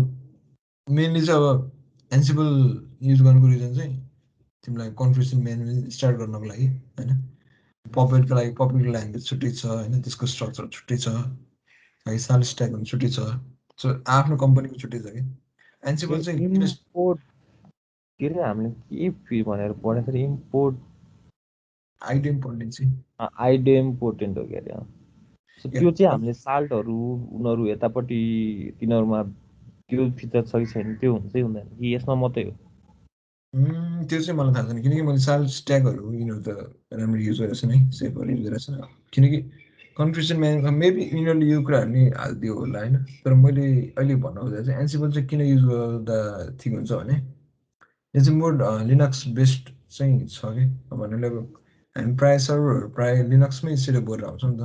मेनली चाहिँ अब एन्सिबल युज गर्नुको रिजन चाहिँ तिमीलाई कन्फ्युजन म्यानेजमेन्ट स्टार्ट गर्नको लागि होइन पपेटको ल्याङ्ग्वेज छुट्टै छ होइन त्यसको स्ट्रक्चर छुट्टै छ है साल स्ट्याक पनि छुट्टै छ सो आफ्नो कम्पनीको छुट्टै छ कि एन्सिबल चाहिँ किन इम्पोर्ट के अरे हामीले के भनेर पढेको थियो इम्पोर्ट आइडियम पोटेन्सी आइडिएम पोटेन्ट हो के अरे सो त्यो चाहिँ हामीले साल्टहरू उनीहरू यतापट्टि तिनीहरूमा त्यो फिचर छ कि छैन त्यो हुन्छ कि हुँदैन कि यसमा मात्रै हो त्यो चाहिँ मलाई थाहा छैन किनकि मैले साल स्ट्याकहरू यिनीहरू त राम्रो युज गरेको छन् है सेफहरू युज गरेको छन् किनकि कन्फ्युजन म्यानेजमा मेबी यिनीहरूले यो कुराहरू नि हालिदियो होला होइन तर मैले अहिले भन्नु खोजेको चाहिँ एन्सिबल चाहिँ किन युज गर्दा ठिक हुन्छ भने यो चाहिँ मोर लिनक्स बेस्ड चाहिँ छ कि भन्नाले अब हामी प्रायः सर्भरहरू प्रायः लिनक्समै सेटअप गरेर आउँछौँ नि त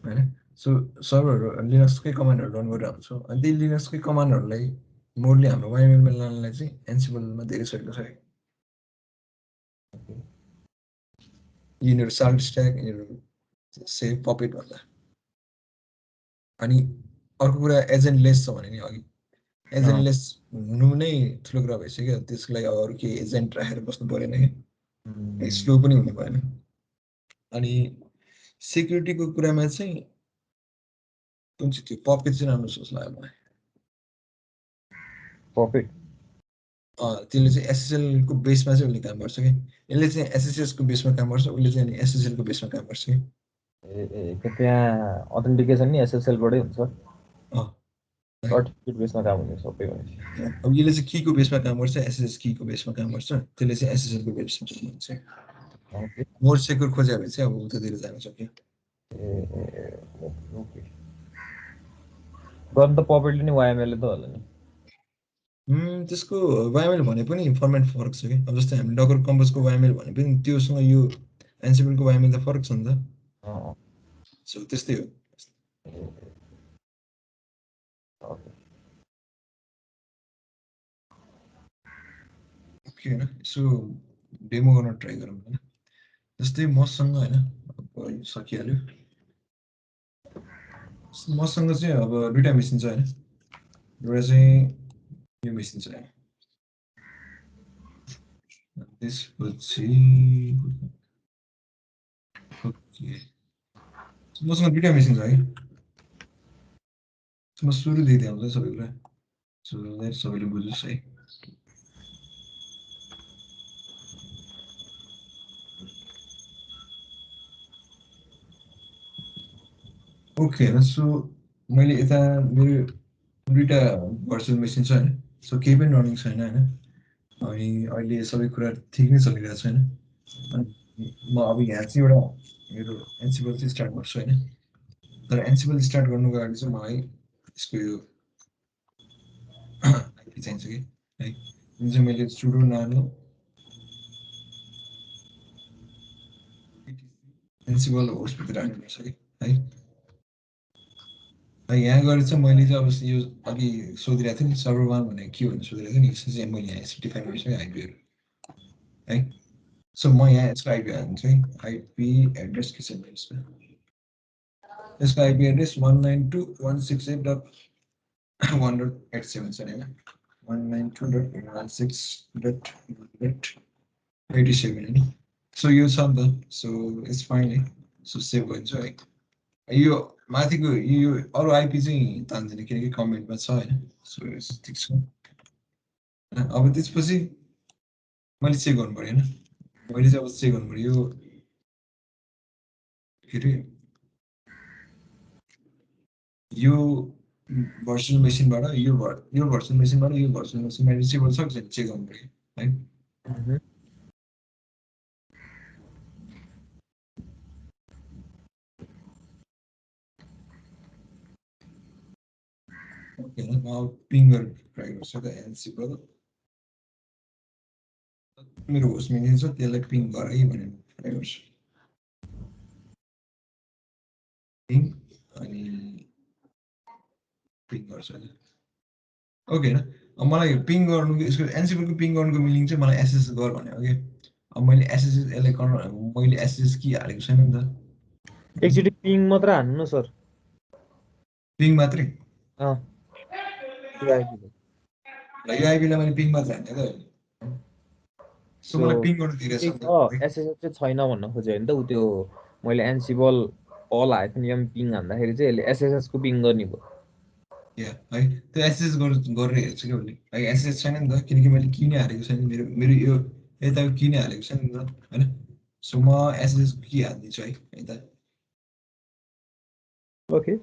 होइन सो सर्भरहरू लिनक्सकै कमान्डहरू रन गरेर आउँछौँ अनि त्यही लिनक्सकै कमान्डहरूलाई मोरले हाम्रो वाइएमएलमा लानलाई चाहिँ एन्सिबलमा धेरै सजिलो छ यिनीहरू साल्ट स्ट्याक यिनीहरू सेभ पपेट भन्दा अनि अर्को कुरा एजेन्टलेस छ भने नि अघि एजेन्टलेस हुनु नै ठुलो कुरा भइसक्यो त्यसको लागि अब अरू केही एजेन्ट राखेर बस्नु परेन कि स्लो पनि हुनु भएन अनि सेक्युरिटीको कुरामा चाहिँ कुन चाहिँ त्यो पपेट चाहिँ राम्रो सोच लाग्यो मलाई पपेट त्यसले चाहिँ एसएसएलको बेसमा चाहिँ उसले काम गर्छ कि यसले चाहिँ एसएसएसको बेसमा काम गर्छ उसले चाहिँ अनि एसएसएलको बेसमा काम गर्छ कि त्यहाँ अथेन्टिकेसन नि एसएसएलबाटै हुन्छ अँ सर्टिफिकेट बेसमा काम हुने सबै भनेपछि अब यसले चाहिँ कीको बेसमा काम गर्छ एसएसएस कीको बेसमा काम गर्छ त्यसले चाहिँ एसएसएलको बेसमा काम गर्छ मोर सेक्युर खोज्यो भने चाहिँ अब उतातिर जान सक्यो ओके गर्नु त पपेटले नि वाइएमएलले त होला नि त्यसको वाइएमएल भने पनि फर्मेट फरक छ कि अब जस्तै हामी डकर कम्पोजको वाइएमएल भने पनि त्योसँग यो एन्सिबलको वाइएमएल त फरक छ नि त सो त्यस्तै हो ओके होइन यसो डेमो गर्न ट्राई गरौँ होइन जस्तै मसँग होइन सकिहाल्यो मसँग चाहिँ अब दुईटा मेसिन छ हैन एउटा चाहिँ यो मेसिन छ त्यसपछि ओके मसँग दुईटा मेसिन छ है म सुरुदेखि देखाउँछु सबै कुरा सबैले बुझोस् है ओके सो मैले यता मेरो दुईटा भर्चुअल मेसिन छ हैन सो केही पनि रनिङ छैन हैन अनि अहिले सबै कुरा ठिक नै चलिरहेको छ हैन म अब यहाँ चाहिँ एउटा मेरो एन्सिबल चाहिँ स्टार्ट गर्छु हैन तर एन्सिबल स्टार्ट गर्नुको लागि चाहिँ मलाई यसको यो आइपी चाहिन्छ कि है जुन चाहिँ मैले सुडो नानो एन्सिबल होस्टभित्र राख्नुपर्छ कि है यहाँ गएर चाहिँ मैले चाहिँ अब यो अघि सोधिरहेको थिएँ नि सर्भर वान भनेको के भनेर सोधिरहेको थिएँ नि यसो चाहिँ मैले यहाँ सेटिफाई गरिसकेँ आइपीहरू है सो म यहाँ यसको आइपी हाल्छु है आइपी एड्रेस के छ यसको यसको आइपी एड्रेस 192.168.1.87 छ हैन 192.168.1.87 हैन सो यो छ नि त सो इट्स फाइन है सो सेभ गरिदिन्छु है यो माथिको यो अरू आइपी चाहिँ तान्दैन किनकि कमेन्टमा छ हैन सो ठिक छ अब त्यसपछि मैले चेक गर्नु पर्यो हैन मैले चाहिँ अब चेक गर्नु पर्यो यो के अरे यो भर्चुअल मेसिनबाट यो भर्चुअल मेसिनबाट यो भर्चुअल मेसिनमा रिसिभर सक्छ नि चेक गर्नु पर्यो है ओके म पिङ गरेर ट्राई गर्छु त एनसीबाट मेरो होस्ट मेसिन छ त्यसलाई पिङ गर है भनेर ट्राई गर्छु पिङ अनि पिङ गर्छु ओके हैन अब मलाई पिङ गर्नुको यसको एनसीबलको पिङ गर्नुको मिनिङ चाहिँ मलाई एसएस गर भन्यो ओके अब मैले एसएस यसलाई मैले एसएस की हालेको छैन नि त एकचोटि पिङ मात्र हान्नु न सर पिङ मात्रै यो आइपीलाई मैले पिङ मात्र हाने त सो मलाई पिङ गर्नु दिइरहेछ नि त एसएसएस चाहिँ छैन भन्न खोज्यो होइन त ऊ त्यो मैले एन्सिबल अल हाइफन एम पिङ हान्दाखेरि चाहिँ यसले एसएसएस को पिङ गर्ने भयो या है त्यो एसएस गरेर हेर्छु क्या उसले है एसएस छैन नि त किनकि मैले किनै हालेको छैन मेरो मेरो यो यता किनै हालेको छैन नि त होइन सो म एसएस कि हालिदिन्छु है यता okay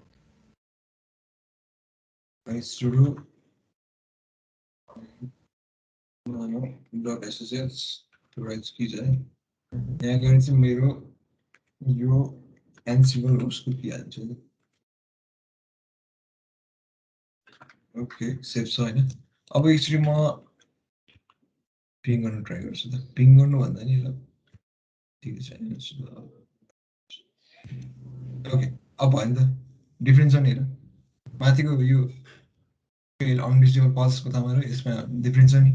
sudo dot SSS rights कि छ है यहाँ गएर चाहिँ मेरो यो एन्सिबल होस्टको कि हाल्छु ओके सेभ छ होइन अब एकचोटि म पिङ गर्न ट्राई गर्छु त पिङ गर्नुभन्दा नि ल ठिकै छ ओके अब भयो नि त डिफ्रेन्स छ नि हेर माथिको यो अनडिजिबल पल्सको थामा र यसमा डिफ्रेन्स छ नि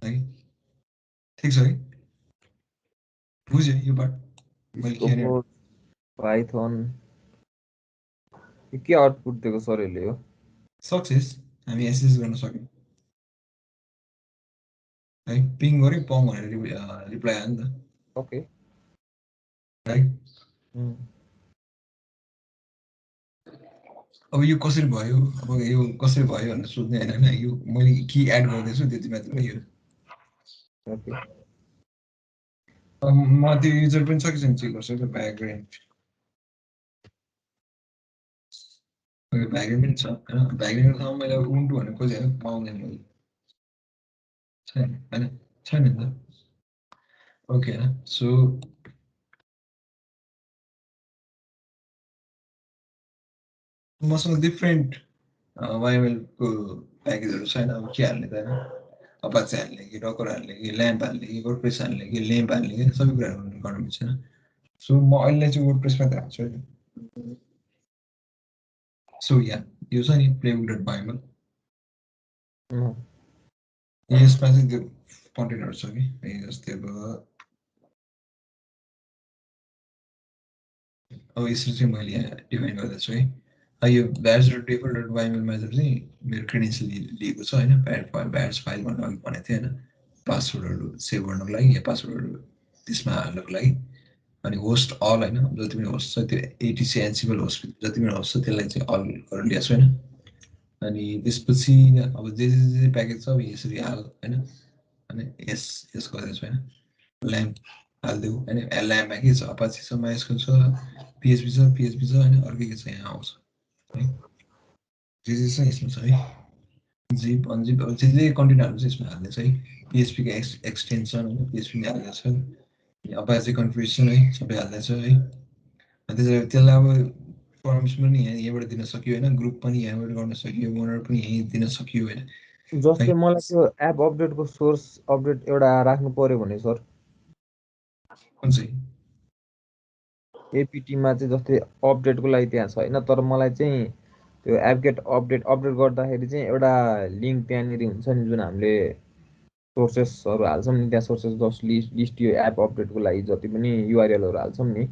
है ठिक छ है बुझ्यो यो पार्ट मैले के पाइथन के आउटपुट दिएको सर यसले हो सक्सेस हामी एसेस गर्न सक्यौँ है पिङ गऱ्यो पङ भनेर रिप्लाई आयो नि त ओके है अब यो कसरी भयो अब यो कसरी भयो भनेर सोध्ने होइन यो मैले के एड गर्दैछु त्यति मात्र हो म त्यो युजर पनि छ कि छैन चेक गर्छु त्यो ब्याकग्राउन्ड ब्याकग्राउन्ड पनि छ होइन ब्याकग्राउन्डको ठाउँमा मैले उन्टु भनेर खोजेँ पाउँदैन मैले छैन होइन छैन नि त ओके होइन सो मसँग डिफ्रेन्ट वाइएमएलको प्याकेजहरू छैन अब के हाल्ने त होइन अपाचे हाल्ने कि डकर हाल्ने कि ल्याम्प हाल्ने कि वर्डप्रेस हाल्ने कि लेम्प हाल्ने कि सबै कुराहरू गर्नु मिल्छ सो म अहिले चाहिँ वर्डप्रेसमा त हाल्छु है सो या यो छ नि प्लेबुक डट वाइएमएल यसमा चाहिँ त्यो कन्टेन्टहरू छ कि जस्तै अब अब यसरी चाहिँ मैले यहाँ डिफाइन गर्दैछु है। यो batch dot default dot YAML method चाहिँ मेरो क्रेडेन्सियल लिएको छ होइन, ब्याच फाइल भन्नु अघि भनेको थिएँ होइन, पासवर्डहरू सेभ गर्नको लागि या पासवर्डहरू त्यसमा हाल्नको लागि। अनि होस्ट अल होइन, जति पनि होस्ट छ त्यो एटिसी एन्सिबल होस्ट जति पनि होस्ट छ त्यसलाई चाहिँ अल गरेर ल्याएको छु होइन। अनि त्यसपछि अब जे प्याकेज छ अब यसरी हाल होइन, अनि यस गर्दैछु होइन, ल्याम्प हालिदेऊ होइन। ल्याम्पमा के छ, अपाची छ, माइस्कुल छ, पिएचपी छ होइन, अर्कै के छ यहाँ आउँछ है, जे छ यसमा छ है। जिप अनजिप अब जे कन्टेन्टहरू चाहिँ यसमा हाल्दैछ है। पिएचपीको एक्सटेन्सन होइन, पिएचपी नै हाल्दैछ, अपाची कन्फिगरेसन है सबै हाल्दैछ है। अनि त्यसलाई अब पर्मिसन पनि यहाँबाट दिन सकियो होइन, ग्रुप पनि यहाँबाट गर्न सकियो, ओनर पनि यहीँ दिन सकियो होइन। जस्तै मलाई त्यो एप अपडेटको सोर्स अपडेट एउटा राख्नु पर्यो भने सर कुन चाहिँ एपिटीमा चाहिँ जस्तै अपडेटको लागि त्यहाँ छ होइन, तर मलाई चाहिँ त्यो एपगेट अपडेट गर्दाखेरि चाहिँ एउटा लिङ्क त्यहाँनिर हुन्छ नि जुन हामीले सोर्सेसहरू हाल्छौँ नि, त्यहाँ सोर्सेस जस्ट लिस्ट यो एप अपडेटको लागि जति पनि युआरएलहरू हाल्छौँ नि,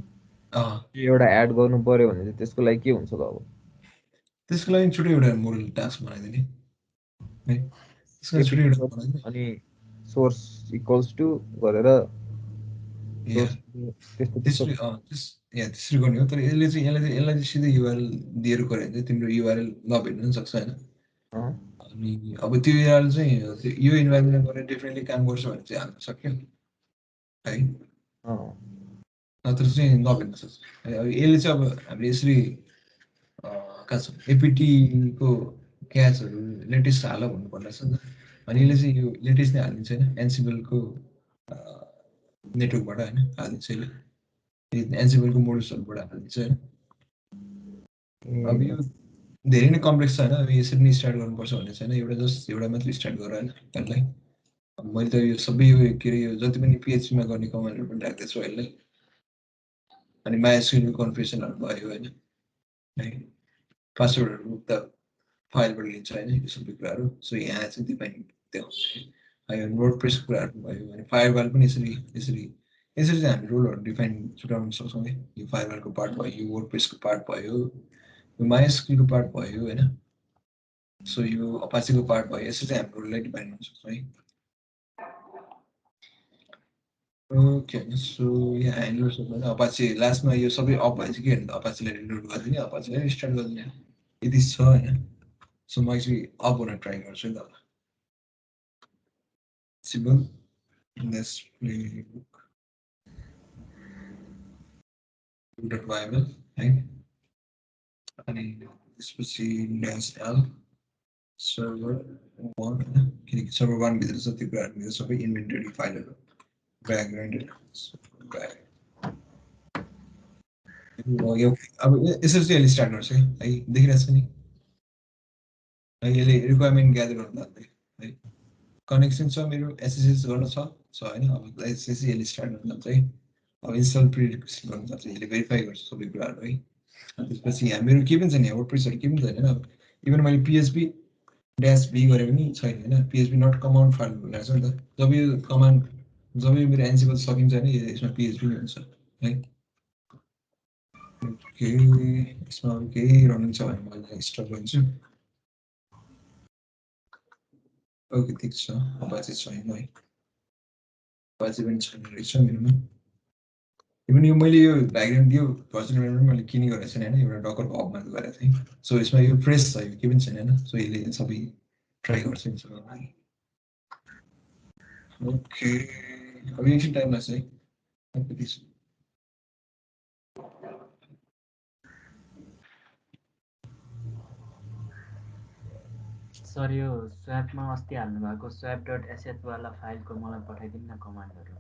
त्यो एउटा एड गर्नु पर्यो भने चाहिँ त्यसको लागि के हुन्छ त? अब त्यसको लागि छुट्टै एउटा मोडल टास्क बनाइदिने है, त्यसको लागि छुट्टै एउटा बनाइदिने। अनि सोर्स इक्वल्स टु गरेर त्यसरी त्यसरी गर्ने हो। तर यसलाई चाहिँ सिधै युआरएल दिएर गऱ्यो भने चाहिँ तिम्रो युआरएल नभेट्नु पनि सक्छ होइन। अनि अब त्यो युआरएल चाहिँ यो इन्भाइरोमेन्टमा गएर डिफ्रेन्टली काम गर्छ भने चाहिँ हाल्न सक्यो है, नत्र चाहिँ नभेट्न सक्छ है। अब यसले चाहिँ अब हामीले यसरी कहाँ छ एपिटीको क्याचहरू लेटेस्ट हाल भन्नुपर्ने छ नि त। अनि यसले चाहिँ यो लेटेस्ट नै हालिदिन्छ होइन, एनसिबलको नेटवर्कबाट होइन हालिदिन्छ यसले, एनसिबलको मोडल्सहरूबाट हालिदिन्छ होइन। अब यो धेरै नै कम्प्लेक्स छ होइन, अब यसरी नै स्टार्ट गर्नुपर्छ भन्ने छैन, एउटा मात्रै स्टार्ट गर होइन यसलाई। अब मैले त यो सबै यो के अरे यो जति पनि पिएचपीमा गर्ने कमान्डहरू पनि राख्दैछु यसलाई। अनि माइएसक्युएल कन्फिगरेसनहरू भयो होइन है, पासवर्डहरू त फाइलबाट लिन्छ होइन यो सबै कुराहरू। सो यहाँ चाहिँ देखाउँछ है। यो वर्डप्रेसको कुराहरू भयो अनि फायरवाल पनि यसरी चाहिँ हामी रोलहरू डिफाइन छुट्याउन सक्छौँ है। यो फायरवालको पार्ट भयो, यो वर्डप्रेसको पार्ट भयो, यो माइएसक्युएलको पार्ट भयो होइन। सो यो अपाचीको पार्ट भयो, यसरी चाहिँ हामी रोललाई डिफाइन गर्न सक्छौँ है। ओके, सो यहाँ ह्यान्डलर्स होइन, अपाची लास्टमा यो सबै अफ भएपछि के भन्दा अपाचीलाई रिलोड गरिदिने, अपाचीलाई स्टार्ट गरिदिने यति छ होइन। सो म चाहिँ अफ गर्न ट्राई गर्छु नि त। सिम्पल लेट्स प्लेबुक डट वाइएमएल है, अनि त्यसपछि -l सर्भर 1 होइन, किनकि सर्भर 1 भित्र छ त्यो कुराहरू भित्र सबै इन्भेन्टरी फाइलहरू ब्याकग्राउन्ड। अब यसरी चाहिँ यसले स्टार्ट गर्छ है, देखिरहेको छ नि है, यसले रिक्वायरमेन्ट ग्यादर गर्नु थाल्छ है। कनेक्सन छ मेरो, एसएसएस गर्न छ होइन। अब एसएसएस यसले स्टार्ट गर्नु थाल्छ है। अब इन्स्टल प्रिरिक्विजिट गर्नु थाल्छ, यसले भेरिफाई गर्छ सबै कुराहरू है। अनि त्यसपछि यहाँ मेरो केही पनि छैन, यहाँ वर्डप्रेसहरू केही पनि छैन होइन। इभन मैले पिएचपी -b गरे पनि छैन होइन, पिएचपी नट कमान्ड फाइल भनेको छ नि त। जब यो मेरो एनसिबल सकिन्छ भने यसमा पिएचपी नै हुन्छ है। ओके, यसमा अब केही रनिङ छ भने मैले स्टप गर्छु। ओके ठिक छ, अपाची छैन है, अपाची पनि छैन रहेछ मेरोमा। इभन यो मैले यो डायग्राम दियो भर्चुअल इन्भाइरोमेन्ट मैले किन गरेको छैन होइन, एउटा डकरको हबमा गरेको थिएँ। सो यसमा यो फ्रेस छ, यो केही पनि छैन होइन। सो यसले सबै ट्राई गर्छ नि सबै। ओके, अब एकछिन टाइम लाग्छ है। सर यो स्वापमा अस्ति हाल्नु भएको swap.sh वाला फाइलको मलाई पठाइदिनु न कमान्डहरू।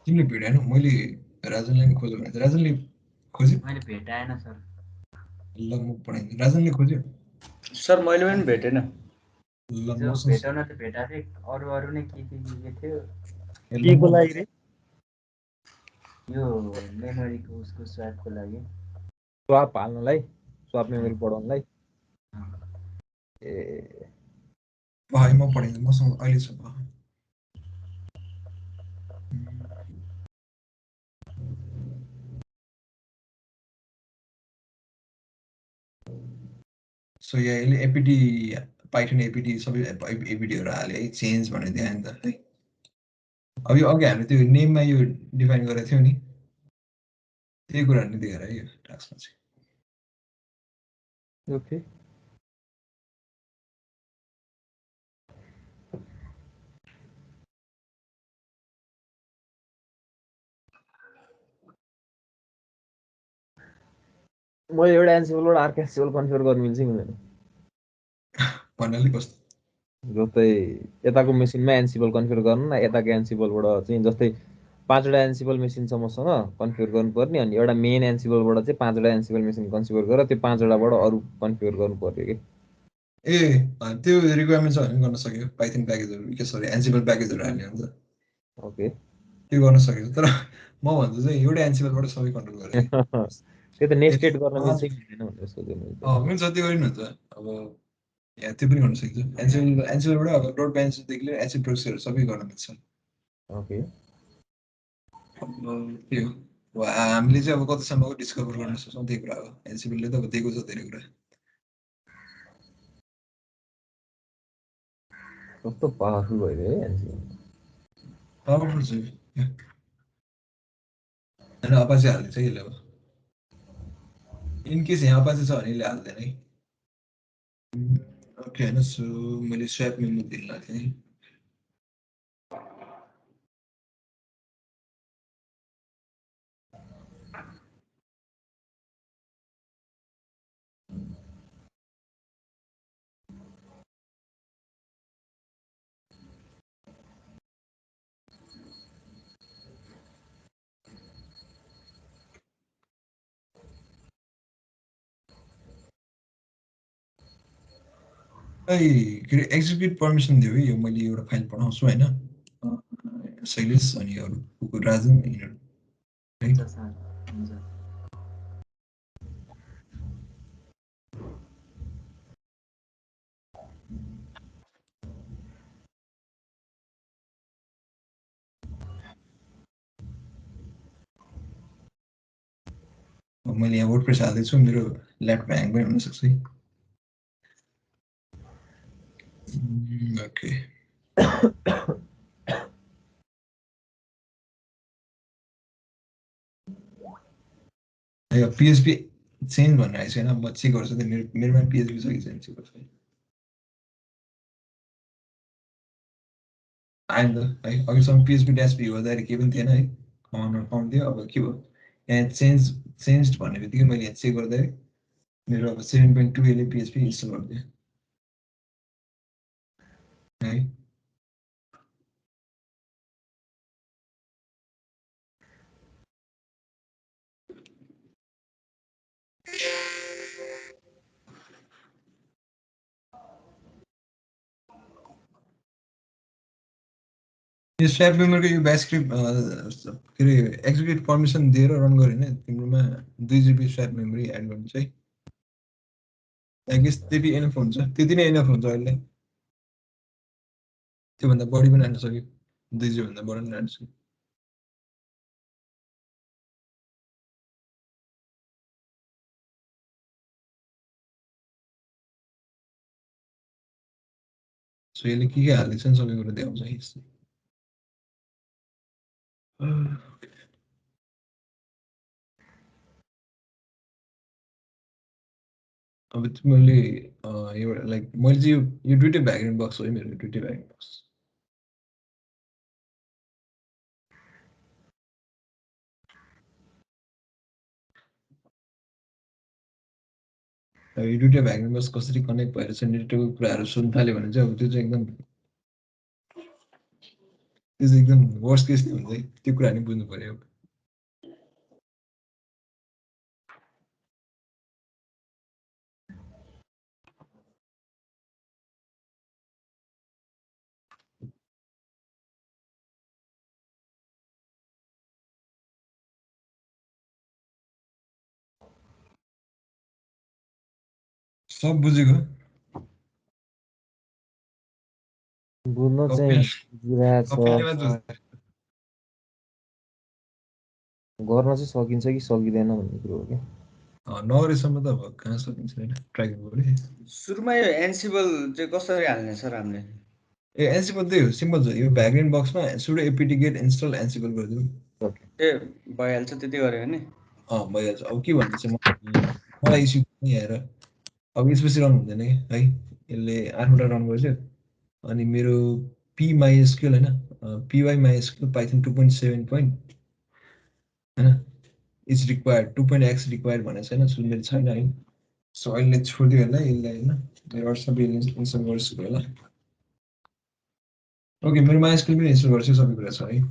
तिमीले भेटेन, मैले राजनलाई खोज्यो भने राजनले खोज्यो, मैले भेटाएन सर। ल म पठाइदिन्छु, राजनले खोज्यो सर मैले पनि भेटेन। ल जो मसँग भेटाउन त भेटाथे, अरू नै के थियो केको लागि रे? यो मेमोरीको उसको स्वापको लागि, स्वाप हाल्नलाई, स्वाप मेमोरी बढाउनलाई। ए भाइ म पठाइदिन्छु, मसँग अहिले छ। सो यहाँ यसले एपिटी पाइथन एपिटी सबै एपिटीहरू हाल्यो है चेन्ज भनेर दियो नि त है अब यो अघि हामीले त्यो नेममा यो डिफाइन गरेको थियौँ नि त्यही कुराहरू नै दिएर है यो टास्कमा चाहिँ ओके मैले एउटा एन्सिबलबाट अर्को एन्सिबल कन्फिगर गर्नु मिल्छ कि मिल्दैन भन्नाले कस्तो जस्तै यताको मेसिनमा एन्सिबल कन्फिगर गर्नु न यताको एन्सिबलबाट चाहिँ जस्तै 5वटा एन्सिबल मेसिन छ मसँग कन्फिगर गर्नुपर्ने अनि एउटा मेन एन्सिबलबाट चाहिँ 5वटा एन्सिबल मेसिन कन्फिगर गरेर त्यो 5वटाबाट अरू कन्फिगर गर्नु पर्यो कि ए त्यो रिक्वायरमेन्ट छ भने गर्न सक्यो पाइथन प्याकेजहरू के सरी एन्सिबल प्याकेजहरू हाल्यो भने त ओके त्यो गर्न सकिन्छ तर म भन्छु चाहिँ एउटा एन्सिबलबाट सबै कन्ट्रोल गरेँ त्यो त नेस्टेड गर्न मिल्छ कि मिल्दैन भनेर सोध्यो मैले त हुन्छ त्यो पनि हुन्छ अब यहाँ त्यो पनि गर्न सकिन्छ एन्सिबलबाट अब लोड ब्यालेन्सदेखि लिएर एसिड प्रोसेसहरू सबै गर्न मिल्छ ओके त्यही हो अब हामीले चाहिँ अब कतिसम्मको डिस्कभर गर्न सक्छौँ त्यही कुरा हो एनसिपीले त अब दिएको छ धेरै कुरा कस्तो पावरफुल भइदियो है एन्सिबल पावरफुल छ होइन अपाचे हालिदिन्छ यसले अब इनकेस यहाँ अपाचे छ भने यसले हाल्दैन है ओके होइन सो मैले स्व्याप मेमो दिन लाग्थेँ है के अरे एक्जिक्युट पर्मिसन दियो है यो मैले एउटा फाइल पठाउँछु होइन शैलेश अनि अरू कुकुर राजन यिनीहरू है हुन्छ सर हुन्छ मैले यहाँ वर्डप्रेस हाल्दैछु मेरो ल्यापटप ह्याङ पनि हुनसक्छ है ओके पिएचपी चेन्ज भनेर आइसक्यो होइन म चेक गर्छु त मेरोमा पिएचपी छ कि छैन चेक गर्छु आयो नि त है अघिसम्म पिएचपी ड्यास भी गर्दाखेरि केही पनि थिएन है कमाउनु थियो अब के भयो यहाँ चेन्ज भन्ने बित्तिकै मैले यहाँ चेक गर्दाखेरि मेरो अब 7.2 यसले पिएचपी इन्स्टल गरिदियो है यो स्व्याप मेमोरीको यो ब्याच स्क्रिप्ट के अरे एक्जिक्युट पर्मिसन दिएर रन गऱ्यो भने तिम्रोमा 2 GB स्व्याप मेमोरी एड गर्नु चाहिँ आई गेस त्यति एनफ हुन्छ त्यति नै एनफ हुन्छ अहिले त्योभन्दा बढी पनि हाल्न सक्यो 2 GB भन्दा बढी पनि हाल्न सक्यो सो यसले के हाल्दैछ नि सबै कुरो देखाउँछ है यस्तो अब मैले एउटा लाइक मैले चाहिँ यो दुइटै ब्याकग्राउन्ड बक्स हो है मेरो दुइटै ब्याकग्राउन्ड बक्स यो दुइटै ब्याकग्राउन्ड बक्स कसरी कनेक्ट भएर चाहिँ नेटवर्कको कुराहरू सुन्न थाल्यो भने चाहिँ अब त्यो चाहिँ एकदम वर्स्ट केस नै हुन्छ है त्यो कुरा नि बुझ्नु पर्यो सब बुझेको बुझ्न चाहिँ गर्न चाहिँ सकिन्छ कि सकिँदैन भन्ने कुरो हो क्या नगरेसम्म त अब कहाँ सकिन्छ होइन ट्र्याक गर्नु सुरुमा यो एन्सिबल चाहिँ कसरी हाल्ने सर हामीले? ए एन्सिबल त्यही हो सिम्पल छ यो भ्याग्रेन्ट बक्समा सुडो एपिटी गेट इन्स्टल एन्सिबल गरिदिनु ए भइहाल्छ त्यति गऱ्यो भने? भइहाल्छ अब के भन्नु चाहिँ मलाई इस्यु हेर अब यसपछि रन हुँदैन कि है यसले 8वटा रन गर्छ अनि मेरो पी माइएसक्युएल होइन पिवाई माइएसक्युएल पाइथन 2.7 होइन इज रिक्वायर्ड 2.x रिक्वायर्ड भनेको छैन सो मेरो छैन है सो अहिले छोडिदियो होला यसलाई होइन मेरो सबै इन्स्टल गर्छु होला ओके मेरो माइएसक्युएल पनि इन्स्टल गर्छु सबै कुरा छ है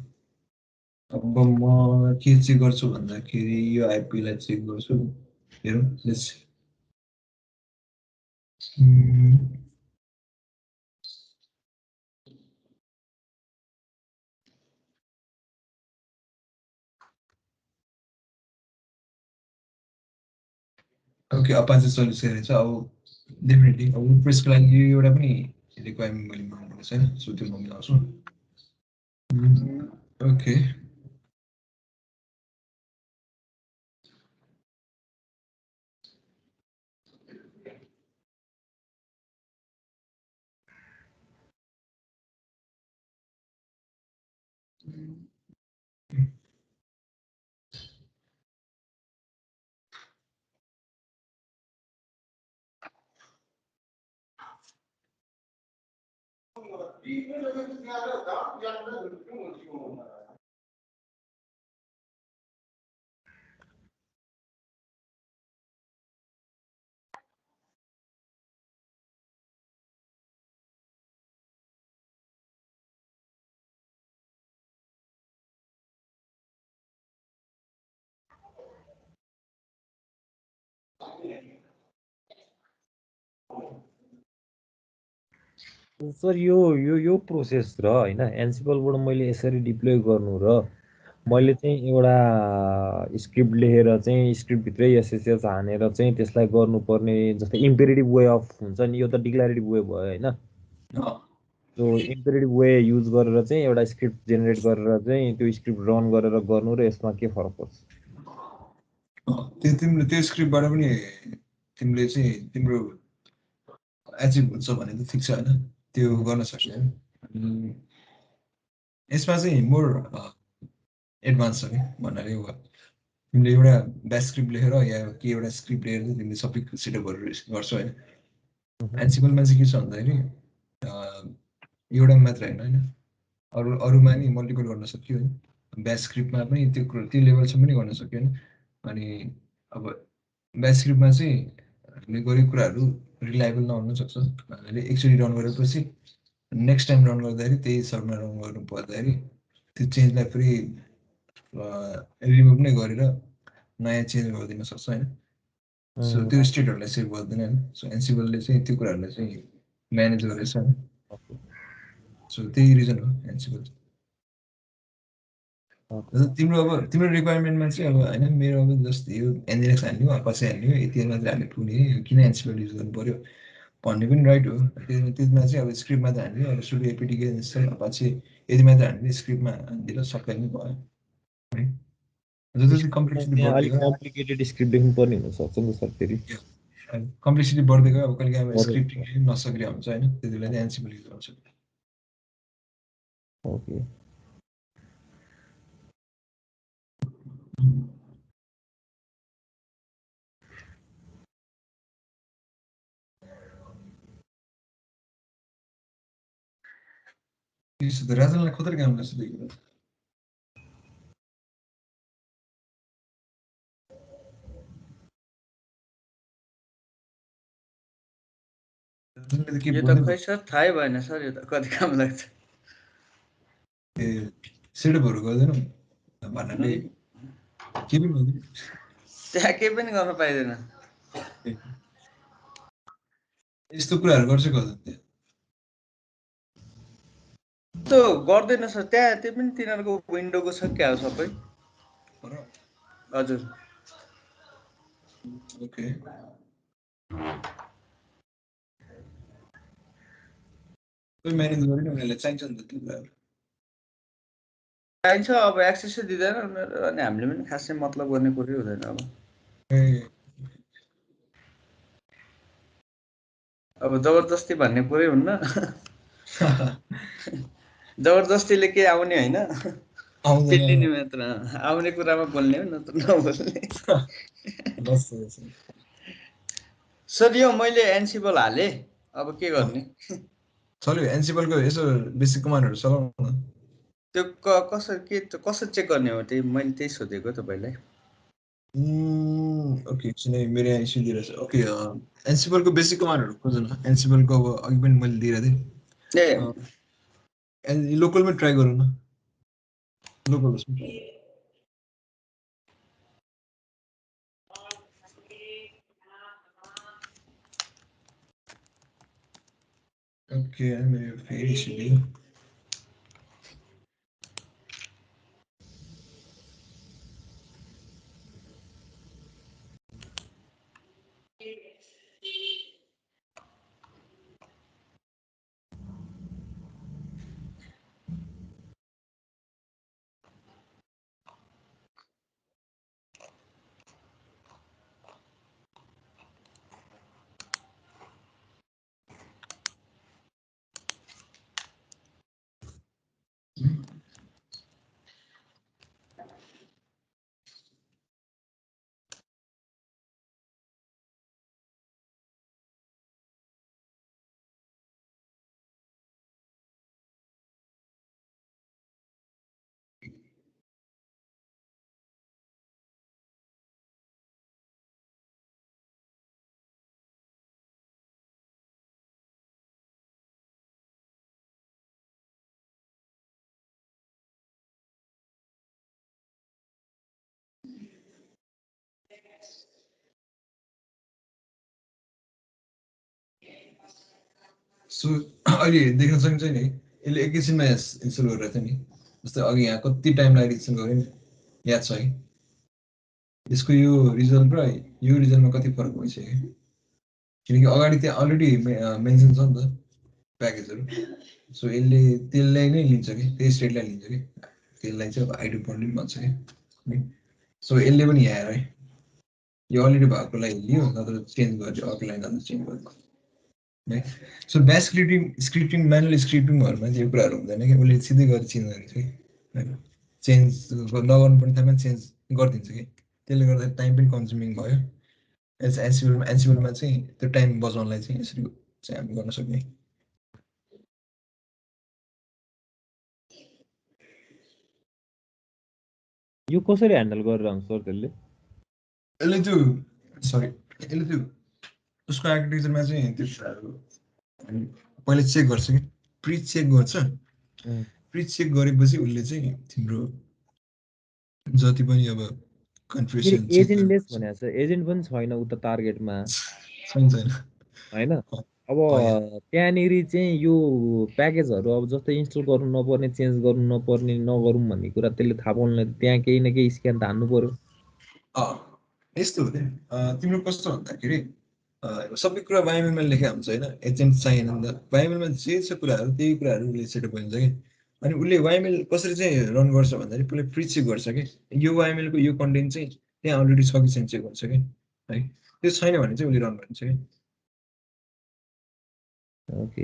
अब म के चेक गर्छु भन्दाखेरि यो आइपीलाई चेक गर्छु हेरौँ लेट्स ओके अपाचे सर्भिस गरेको छ अब डेफिनेटली अब वर्डप्रेसको लागि यो एउटा पनि रिक्वायरमेन्ट मैले मिलाउनु छैन सो त्यो म मिलाउँछु ओके सर यो प्रोसेस र होइन एन्सिबलबाट मैले यसरी डिप्लोय गर्नु र मैले चाहिँ एउटा स्क्रिप्ट लेखेर चाहिँ स्क्रिप्टभित्रै एसएसएस हानेर चाहिँ त्यसलाई गर्नुपर्ने जस्तै इम्पेरेटिभ वे अफ हुन्छ नि यो त डिक्लेरेटिभ वे भयो होइन सो इम्पेरेटिभ वे युज गरेर चाहिँ एउटा स्क्रिप्ट जेनेरेट गरेर चाहिँ त्यो स्क्रिप्ट रन गरेर गर्नु र यसमा के फरक पर्छ तिमीले त्यो स्क्रिप्टबाट पनि तिमीले चाहिँ तिम्रो एचिभ हुन्छ भने त ठिक छ होइन त्यो गर्न सक्छ अनि यसमा चाहिँ मोर एडभान्स छ कि भन्नाले तिमीले एउटा ब्याच स्क्रिप्ट लेखेर या के एउटा स्क्रिप्ट लेखेर चाहिँ तिमीले सबै सेटअपहरू गर्छौ होइन एन्सिबलमा चाहिँ के छ भन्दाखेरि एउटा मात्र होइन होइन अरूमा नि मल्टिपल गर्न सक्यो होइन ब्याच स्क्रिप्टमा पनि त्यो लेभलसम्म पनि गर्न सक्यो होइन अनि अब ब्याच स्क्रिप्टमा चाहिँ हामीले गरेको कुराहरू रिलायबल नहुन सक्छ हामीले एकचोटि रन गरेपछि नेक्स्ट टाइम रन गर्दाखेरि त्यही सर्टमा रन गर्नु पर्दाखेरि त्यो चेन्जलाई फेरि रिमुभ नै गरेर नयाँ चेन्ज गरिदिन सक्छ होइन सो त्यो स्टेटहरूलाई सेभ गर्दैन होइन सो एन्सिबलले चाहिँ त्यो कुराहरूलाई चाहिँ म्यानेज गरेछ होइन सो त्यही रिजन हो एन्सिबल तिम्रो अब तिम्रो रिक्वायरमेन्टमा चाहिँ अब होइन मेरो अब जस्तै यो एनजिएक्स हाल्ने हो अपाचे हाल्ने हो यति मात्रै हाल्ने पुग्ने किन एन्सिबल युज गर्नु पर्यो भन्ने पनि राइट हो त्यसमा चाहिँ अब स्क्रिप्टमा त हाल्ने अब सुरु एपिटी इन्स्टल अपाचे यति मात्रै हाल्ने स्क्रिप्टमा हालिदिएर सबै नै भयो है जति कम्प्लेक्सिटी बढ्दै गयो कम्प्लिकेटेड स्क्रिप्ट लेख्नु पर्ने हुनसक्छ नि सर फेरि कम्प्लेक्सिटी बढ्दै गयो अब कहिले काहीँ स्क्रिप्टिङ नसकिरहेको हुन्छ होइन त्यति बेला चाहिँ एन्सिबल युज गर्छ ओके राजनलाई खतरा काम गर्छ देखिन यो त खै सर थाहै भएन सर यो त कति काम लाग्छ ए सेटअपहरू गर्दैनौ भन्नाले के पनि गर्दैन त्यहाँ केही पनि गर्न पाइँदैन यस्तो कुराहरू गर्छ गर्दैन त्यहाँ त्यो गर्दैन सर त्यहाँ त्यो पनि तिनीहरूको विन्डोको छ क्या हो सबै हजुर ओके म्यानेज गरेन उनीहरूलाई चाहिन्छ नि त त्यो कुराहरू चाहिन्छ अब एक्सेसै दिँदैन उनीहरू अनि हामीले पनि खासै मतलब गर्ने कुरै हुँदैन अब ए अब जबरजस्ती भन्ने कुरै हुन्न जबरजस्तीले के आउने होइन आउँदैन पेलिने मात्र आउने कुरामा बोल्ने हो नत्र नबोल्ने सर यो मैले एनसिबल हालेँ अब के गर्ने चल्यो एनसिबलको यसो बेसिक कमान्डहरू चलाउनु न त्यो कसरी चेक गर्ने हो त्यही मैले त्यही सोधेको तपाईँलाई ओके एकछिन है मेरो यहाँ इस्यु दिइरहेछ ओके एनसिबलको बेसिक कमान्डहरू खोज न एनसिबलको अब अघि पनि मैले दिइरहेको थिएँ लोकलमै ट्राई गरौँ न लोकल ओके मेरो फेरि इस्यु दियो सो अहिले देख्न सकिन्छ नि यसले एकैछिनमा इन्स्टल गरेर थियो नि जस्तै अघि यहाँ कति टाइम लागेर इन्स्टल गऱ्यो नि याद छ है यसको यो रिजल्ट र यो रिजल्टमा कति फरक भइसक्यो किनकि अगाडि त्यहाँ अलरेडी मेन्सन छ नि त प्याकेजहरू सो यसले त्यसलाई नै लिन्छ कि त्यही स्टेटलाई लिन्छ कि त्यसलाई चाहिँ अब आइडी पढ्नु पनि भन्छ कि सो यसले पनि यहाँ हेर है यो अलरेडी भएकोलाई लियो नत्र चेन्ज गर्यो अर्कोलाई नत्र चेन्ज गर्यो है सो ब्याच स्क्रिप्टिङ म्यानुअल स्क्रिप्टिङहरूमा चाहिँ यो कुराहरू हुँदैन कि उसले सिधै गएर चेन्ज गरिदिन्छ कि होइन चेन्ज नगर्नु पर्ने टाइममा चेन्ज गरिदिन्छ कि त्यसले गर्दा टाइम पनि कन्ज्युमिङ भयो एनसिबलमा चाहिँ त्यो टाइम बचाउनलाई चाहिँ यसरी चाहिँ हामी गर्न सक्ने यो कसरी ह्यान्डल गरेर हुन्छ सर त्यसले यसले त्यो सरी यसले त्यो उसको आर्किटेक्चरमा चाहिँ त्यो कुराहरू पहिला चेक गर्छ कि प्रि चेक गर्छ प्रि चेक गरेपछि उसले चाहिँ तिम्रो जति पनि अब कन्फ्युजन एजेन्टलेस भनेको छ एजेन्ट पनि छैन उता टार्गेटमा छैन होइन अब त्यहाँनिर चाहिँ यो प्याकेजहरू अब जस्तै इन्स्टल गर्नु नपर्ने चेन्ज गर्नु नपर्ने नगरौँ भन्ने कुरा त्यसले थाहा पाउनलाई त्यहाँ केही न केही स्क्यान त हान्नु पर्यो यस्तो हो तिम्रो कस्तो भन्दाखेरि सबै कुरा वाइएमएलमा लेखेको हुन्छ होइन एजेन्ट चाहिएन नि त वाइएमएलमा जे छ कुराहरू त्यही कुराहरू उसले सेटअप गरिन्छ कि अनि उसले वाइएमएल कसरी चाहिँ रन गर्छ भन्दाखेरि पहिला प्रि चेक गर्छ कि यो वाइएमएलको यो कन्टेन्ट चाहिँ त्यहाँ अलरेडी छ कि छैन चेक गर्छ कि है त्यो छैन भने चाहिँ उसले रन गरिन्छ कि ओके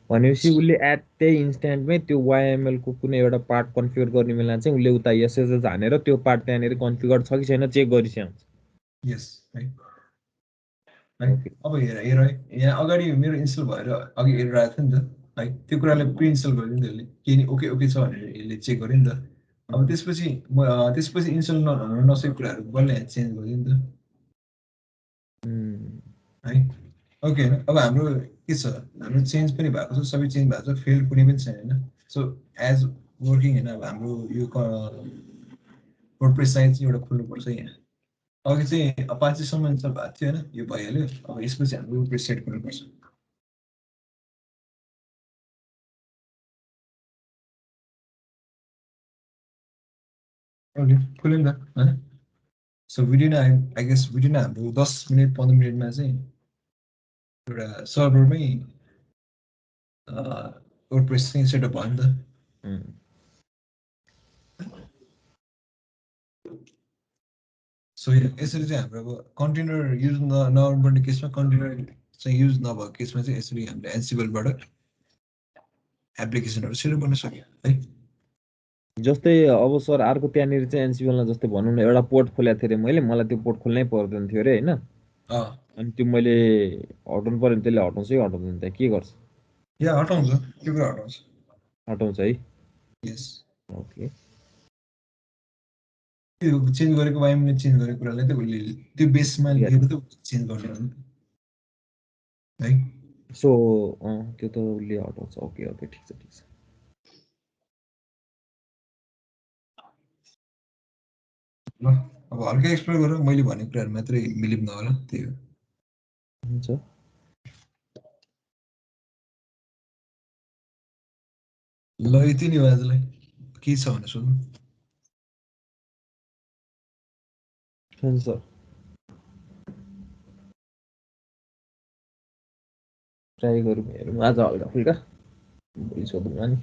भनेपछि उसले एट त्यही इन्स्ट्यान्टमै त्यो वाइएमएलको कुनै एउटा पार्ट कन्फिगर गर्ने बेला चाहिँ उसले उता एसएसएस हानेर त्यो पार्ट त्यहाँनिर कन्फिगर छ कि छैन चेक गरिसक्यो यस है अब हेर हेर है यहाँ अगाडि मेरो इन्स्टल भएर अघि एरर आएको थियो नि त है त्यो कुरालाई प्रि इन्स्टल गरिदियो नि त यसले केही ओके ओके छ भनेर यसले चेक गर्यो नि त अब त्यसपछि इन्स्टल नहुन नसकेको कुराहरू बल्ल यहाँ चेन्ज गरिदियो नि त है ओके होइन अब हाम्रो के छ हाम्रो चेन्ज पनि भएको छ सबै चेन्ज भएको छ फेल कुनै पनि छैन होइन सो एज वर्किङ होइन अब हाम्रो यो वर्डप्रेस साइट चाहिँ एउटा खोल्नुपर्छ यहाँ अघि चाहिँ अपाचीसम्म इन्स्टल भएको थियो होइन यो भइहाल्यो अब यसपछि हाम्रो वर्डप्रेस सेट गर्नुपर्छ ओके खुल्यो नि त होइन so within I guess within हाम्रो 10 मिनट 15 मिनटमा चाहिँ एउटा सर्भरमै वर्डप्रेस चाहिँ सेटअप भयो नि त सो यसरी चाहिँ हाम्रो अब कन्टेनर युज नगर्नुपर्ने केसमा कन्टेनर चाहिँ युज नभएको केसमा चाहिँ यसरी हामीले एन्सिबलबाट एप्लिकेसनहरू छिटो गर्न सक्यो है। जस्तै अब सर अर्को त्यहाँनिर चाहिँ एनसिबलमा जस्तै भनौँ न एउटा पोर्ट खोलेको थिएँ अरे मैले, मलाई त्यो पोर्ट खोल्नै पर्दैन थियो अरे होइन, अनि त्यो मैले हटाउनु पऱ्यो भने त्यसले हटाउँछ कि हटाउँदैन, त्यहाँ के गर्छ? या हटाउँछ, त्यो कुरा हटाउँछ। हटाउँछ है? यस, ओके। त्यो चेन्ज गरेको वाइमले चेन्ज गरेको कुरालाई त उसले त्यो बेसमा लिएर त चेन्ज गर्ने हो है। सो त्यो त उसले हटाउँछ। ओके ओके, ठिक छ ठिक छ। ल अब हल्का एक्सप्लोर गर, मैले भनेको कुराहरू मात्रै बिलिभ नहोला, त्यही हो। हुन्छ। ल यति नै हो आजलाई, के छ भने सोध्नु। सर ट्राई गरौँ, हेरौँ आज हल्का फुल्का, भोलि सोधौँ नि।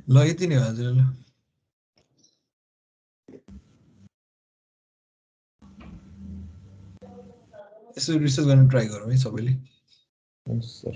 ल यति नै हो आजलाई। ल यसो रिसर्च गर्न ट्राई गरौँ है सबैले। हुन्छ सर।